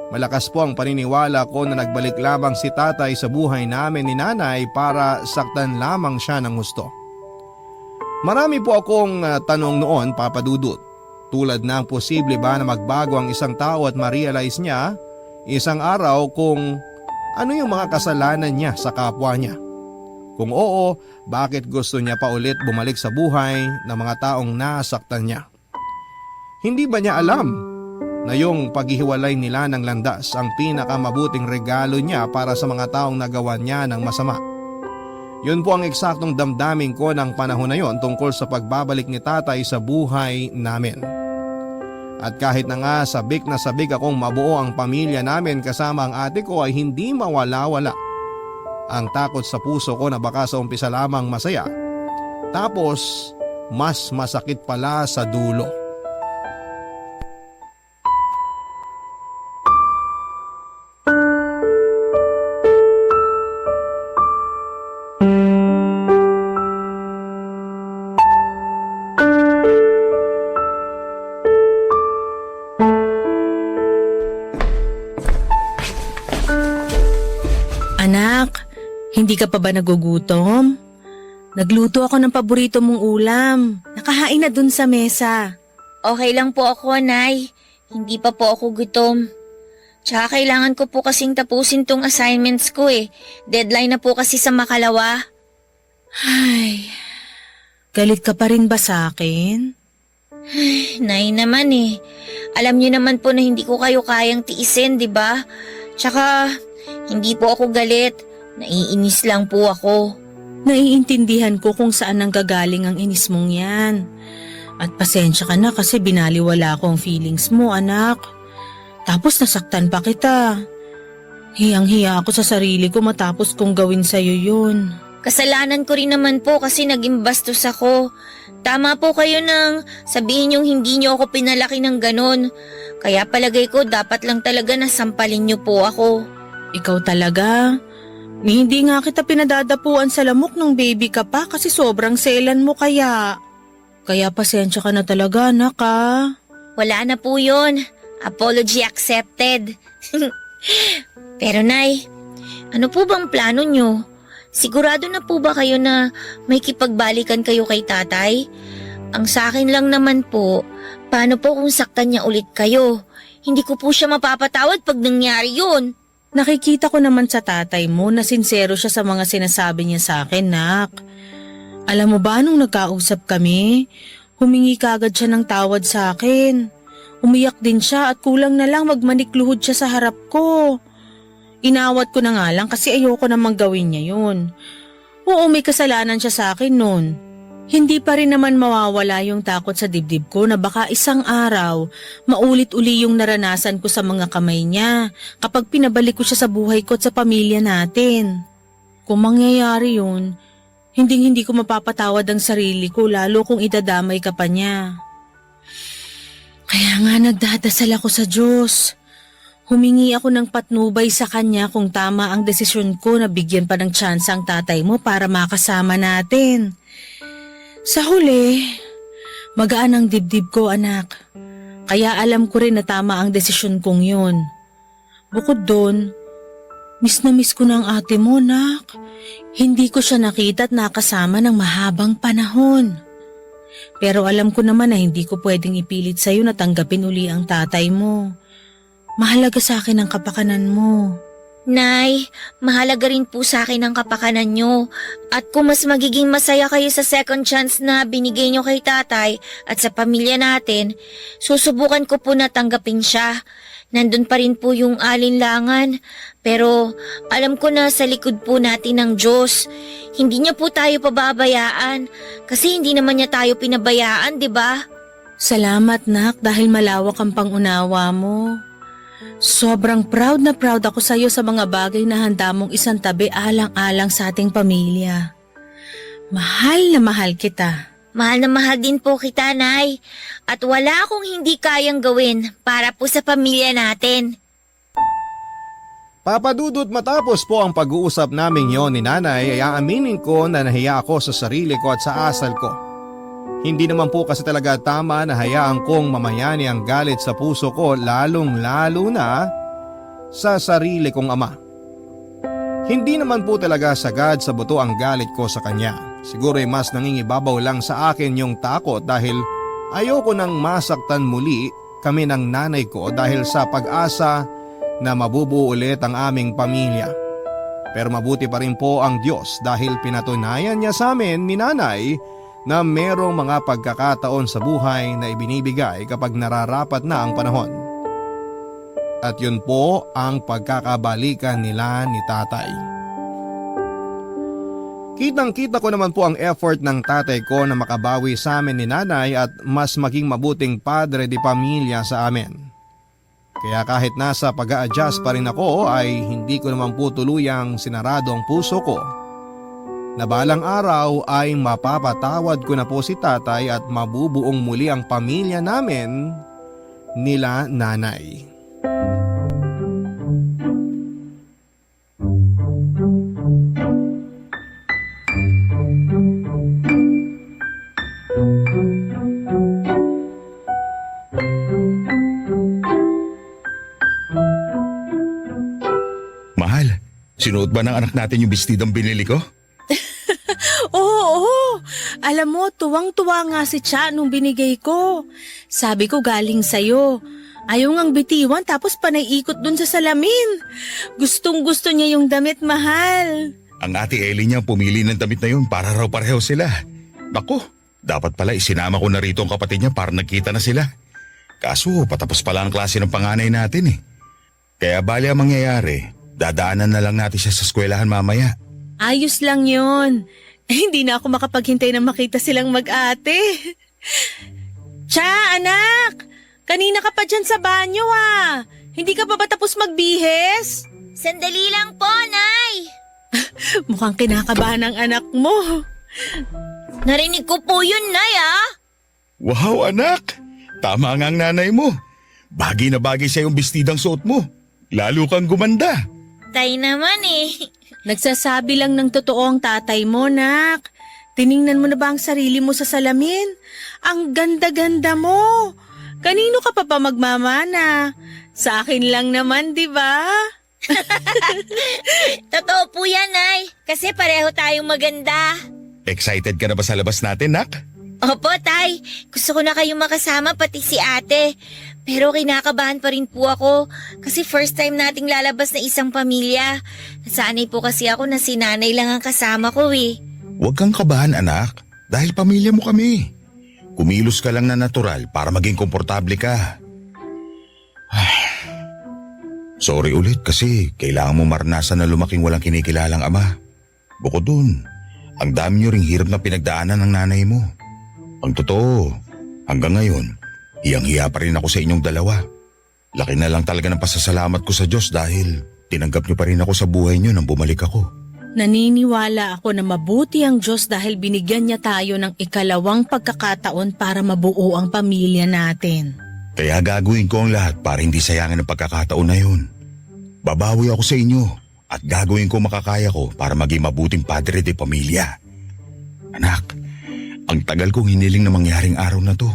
Malakas po ang paniniwala ko na nagbalik lamang si tatay sa buhay namin ni nanay para saktan lamang siya ng gusto. Marami po akong tanong noon, Papa Dudut. Tulad ng posible ba na magbago ang isang tao at ma-realize niya isang araw kung ano yung mga kasalanan niya sa kapwa niya. Kung oo, bakit gusto niya pa ulit bumalik sa buhay ng mga taong nasaktan niya? Hindi ba niya alam na yung paghihiwalay nila ng landas ang pinakamabuting regalo niya para sa mga taong nagawa niya ng masama? Yun po ang eksaktong damdamin ko ng panahon na yon tungkol sa pagbabalik ni tatay sa buhay namin. At kahit na nga sabik na sabik akong mabuo ang pamilya namin kasama ang ate ko ay hindi mawala-wala. Ang takot sa puso ko na baka sa umpisa lamang masaya, tapos mas masakit pala sa dulo. Anak, hindi ka pa ba nagugutom? Nagluto ako ng paborito mong ulam. Nakahain na dun sa mesa. Okay lang po ako, Nay. Hindi pa po ako gutom. Tsaka kailangan ko po kasing tapusin tong assignments ko eh. Deadline na po kasi sa makalawa. Ay, galit ka pa rin ba sa akin? Nay naman eh. Alam niyo naman po na hindi ko kayo kayang tiisin, di ba? Tsaka, hindi po ako galit. Naiinis lang po ako. Naiintindihan ko kung saan nanggagaling ang inis mong yan. At pasensya ka na kasi binaliwala ko ang feelings mo, anak. Tapos nasaktan pa kita. Hiyang-hiya ako sa sarili ko matapos kong gawin sa'yo yun. Kasalanan ko rin naman po kasi naging bastos ako. Tama po kayo nang sabihin yung hindi niyo ako pinalaki ng ganon. Kaya palagay ko dapat lang talaga na sampalin niyo po ako. Ikaw talaga? Hindi nga kita pinadadapuan sa lamok ng baby ka pa kasi sobrang selan mo kaya. Kaya pasensya ka na talaga, anak ha. Wala na po yun. Apology accepted. Pero Nay, ano po bang plano niyo? Sigurado na po ba kayo na may kipagbalikan kayo kay tatay? Ang sa akin lang naman po, paano po kung saktan niya ulit kayo? Hindi ko po siya mapapatawad pag nangyari yun. Nakikita ko naman sa tatay mo na sincero siya sa mga sinasabi niya sa akin, nak. Alam mo ba nung nagkausap kami, humingi kaagad siya ng tawad sa akin. Umiyak din siya at kulang na lang magmanikluhod siya sa harap ko. Inawat ko na nga lang kasi ayoko namang gawin niya yun. Oo, may kasalanan siya sa akin nun. Hindi pa rin naman mawawala yung takot sa dibdib ko na baka isang araw maulit-uli yung naranasan ko sa mga kamay niya kapag pinabalik ko siya sa buhay ko at sa pamilya natin. Kung mangyayari yun, hindi ko mapapatawad ang sarili ko lalo kung idadamay ka pa niya. Kaya nga nagdadasal ako sa Diyos. Humingi ako ng patnubay sa kanya kung tama ang desisyon ko na bigyan pa ng tsansa ang tatay mo para makasama natin. Sa huli, magaan ang dibdib ko, anak. Kaya alam ko rin na tama ang desisyon kong yun. Bukod doon, miss na miss ko na ang ate mo, nak. Hindi ko siya nakita at nakasama ng mahabang panahon. Pero alam ko naman na hindi ko pwedeng ipilit sa'yo na tanggapin uli ang tatay mo. Mahalaga sa akin ang kapakanan mo. Nay, mahalaga rin po sa akin ang kapakanan nyo. At kung mas magiging masaya kayo sa second chance na binigay nyo kay tatay at sa pamilya natin, susubukan ko po na tanggapin siya. Nandun pa rin po yung alinlangan. Pero alam ko na sa likod po natin ng Diyos. Hindi niya po tayo pababayaan. Kasi hindi naman niya tayo pinabayaan, di ba? Salamat, nak, dahil malawak ang pangunawa mo. Sobrang proud na proud ako sa iyo sa mga bagay na handa mong isang tabi alang-alang sa ating pamilya. Mahal na mahal kita. Mahal na mahal din po kita, Nay. At wala akong hindi kayang gawin para po sa pamilya natin. Papadudot matapos po ang pag-uusap naming yon ni Nanay ay aaminin ko na nahiya ako sa sarili ko at sa asal ko. Hindi naman po kasi talaga tama na hayaan kong mamayani ang galit sa puso ko lalong-lalo na sa sarili kong ama. Hindi naman po talaga sagad sa buto ang galit ko sa kanya. Siguro ay mas nangingibabaw lang sa akin yung takot dahil ayoko nang masaktan muli kami ng nanay ko dahil sa pag-asa na mabubuo ulit ang aming pamilya. Pero mabuti pa rin po ang Diyos dahil pinatunayan niya sa amin ni Nanay na merong mga pagkakataon sa buhay na ibinibigay kapag nararapat na ang panahon. At yun po ang pagkakabalikan nila ni tatay. Kitang-kita ko naman po ang effort ng tatay ko na makabawi sa amin ni Nanay at mas maging mabuting padre di pamilya sa amin. Kaya kahit nasa pag-a-adjust pa rin ako ay hindi ko naman po tuluyang sinarado ang puso ko na balang araw ay mapapatawad ko na po si tatay at mabubuong muli ang pamilya namin nila nanay. Mahal, sinuot ba ng anak natin yung bestidang binili ko? Oo. Alam mo, tuwang-tuwa nga si Cha nung binigay ko. Sabi ko galing sa'yo. Ayaw ngang bitiwan tapos panay-ikot dun sa salamin. Gustong-gusto niya yung damit, mahal. Ang ate Ellie niya pumili ng damit na yun para raw pareho sila. Naku, dapat pala isinama ko na rito ang kapatid niya para nagkita na sila. Kaso patapos pala ang klase ng panganay natin eh. Kaya bali ang mangyayari, dadaanan na lang natin siya sa eskwelahan mamaya. Ayos lang yon. Hindi na ako makapaghintay na makita silang mag-ate. Cha, anak! Kanina ka pa dyan sa banyo ah. Hindi ka pa ba tapos magbihis? Sandali lang po, Nay. Mukhang kinakabahan ang anak mo. Narinig ko po yun, Nay, ah. Wow anak, tama nga ang nanay mo. Bagay na bagay sa yung bestidang suot mo. Lalo kang gumanda. Tay naman eh. Nagsasabi lang ng totoo ang tatay mo, nak. Tiningnan mo na ba ang sarili mo sa salamin? Ang ganda-ganda mo. Kanino ka pa magmamana? Sa akin lang naman, di ba? Totoo po yan, Nay. Kasi pareho tayong maganda. Excited ka na ba sa labas natin, nak? Opo, Tay. Gusto ko na kayong makasama pati si ate. Pero kinakabahan pa rin po ako kasi first time nating lalabas na isang pamilya. Nasanay po kasi ako na si nanay lang ang kasama ko eh. Huwag kang kabahan anak, dahil pamilya mo kami. Kumilos ka lang na natural para maging komportable ka. Sorry ulit kasi kailangan mo maranasan na lumaking walang kinikilalang ama. Bukod dun, ang dami niyo ring hirap na pinagdaanan ng nanay mo. Ang totoo, hanggang ngayon, hiyang-hiya pa rin ako sa inyong dalawa. Laki na lang talaga ng pasasalamat ko sa Diyos dahil tinanggap niyo pa rin ako sa buhay niyo nang bumalik ako. Naniniwala ako na mabuti ang Diyos dahil binigyan niya tayo ng ikalawang pagkakataon para mabuo ang pamilya natin. Kaya gagawin ko ang lahat para hindi sayangin ang pagkakataon na yun. Babawi ako sa inyo at gagawin ko makakaya ko para maging mabuting padre de pamilya. Anak, ang tagal kong hiniling na mangyaring araw na to.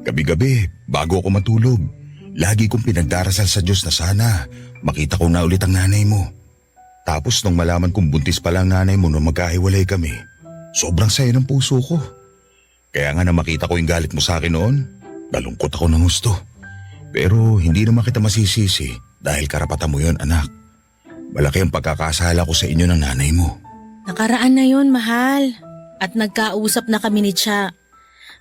Gabi-gabi, bago ako matulog, lagi kong pinagdarasal sa Diyos na sana makita ko na ulit ang nanay mo. Tapos nung malaman kong buntis pala ang nanay mo nung magkahiwalay kami, sobrang saya ng puso ko. Kaya nga na makita ko yung galit mo sa akin noon, nalungkot ako ng gusto. Pero hindi naman kita masisisi dahil karapatan mo yun, anak. Malaki ang pagkakasala ko sa inyo ng nanay mo. Nakaraan na yun, mahal. At nagkausap na kami ni Cha.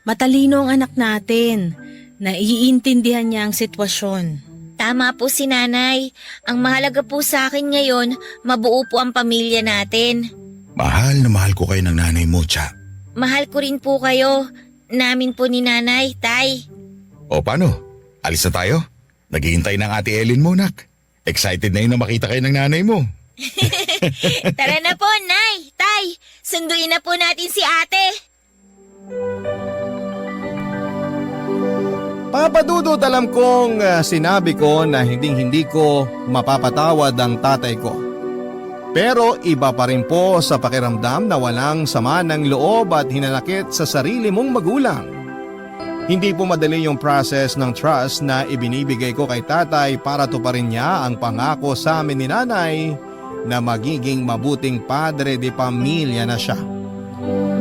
Matalino ang anak natin. Naiintindihan niya ang sitwasyon. Tama po si nanay. Ang mahalaga po sa akin ngayon, mabuo po ang pamilya natin. Mahal na mahal ko kayo ng nanay mo, Cha. Mahal ko rin po kayo. Namin po ni nanay, Tay. O paano? Alis na tayo? Naghihintay ng ate Ellen mo, nak. Excited na yun na makita kayo ng nanay mo. Tara na po, Nay, Tay. Sunduin na po natin si ate. Papadudot, alam kong sinabi ko na hindi ko mapapatawad ang tatay ko. Pero iba pa rin po sa pakiramdam na walang sama ng loob at hinanakit sa sarili mong magulang. Hindi po madali yung process ng trust na ibinibigay ko kay tatay para tuparin niya ang pangako sa amin ni nanay na magiging mabuting padre de pamilya na siya.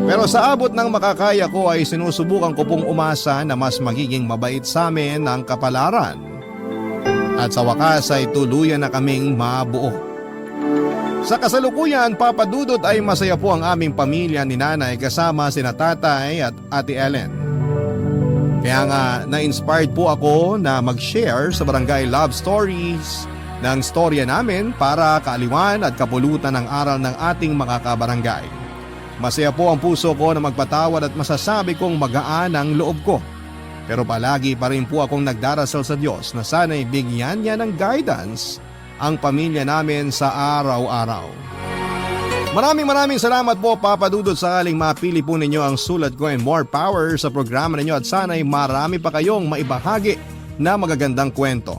Pero sa abot ng makakaya ko ay sinusubukan ko pong umasa na mas magiging mabait sa amin ang kapalaran. At sa wakas ay tuluyan na kaming mabuo. Sa kasalukuyan, papadudot ay masaya po ang aming pamilya ni nanay kasama sina tatay at ate Ellen. Kaya nga na-inspired po ako na mag-share sa Barangay Love Stories ng storya namin para kaaliwan at kapulutan ng aral ng ating mga kabarangay. Masaya po ang puso ko na magpatawad at masasabi kong magaan ang loob ko. Pero palagi pa rin po akong nagdarasal sa Diyos na sana'y bigyan niya ng guidance ang pamilya namin sa araw-araw. Maraming salamat po Papa Dudut, sakaling mapili po ninyo ang sulat ko and more power sa programa ninyo at sana'y marami pa kayong maibahagi na magagandang kwento.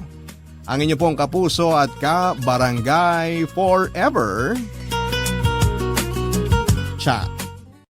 Ang inyo pong kapuso at ka-barangay forever, Chat.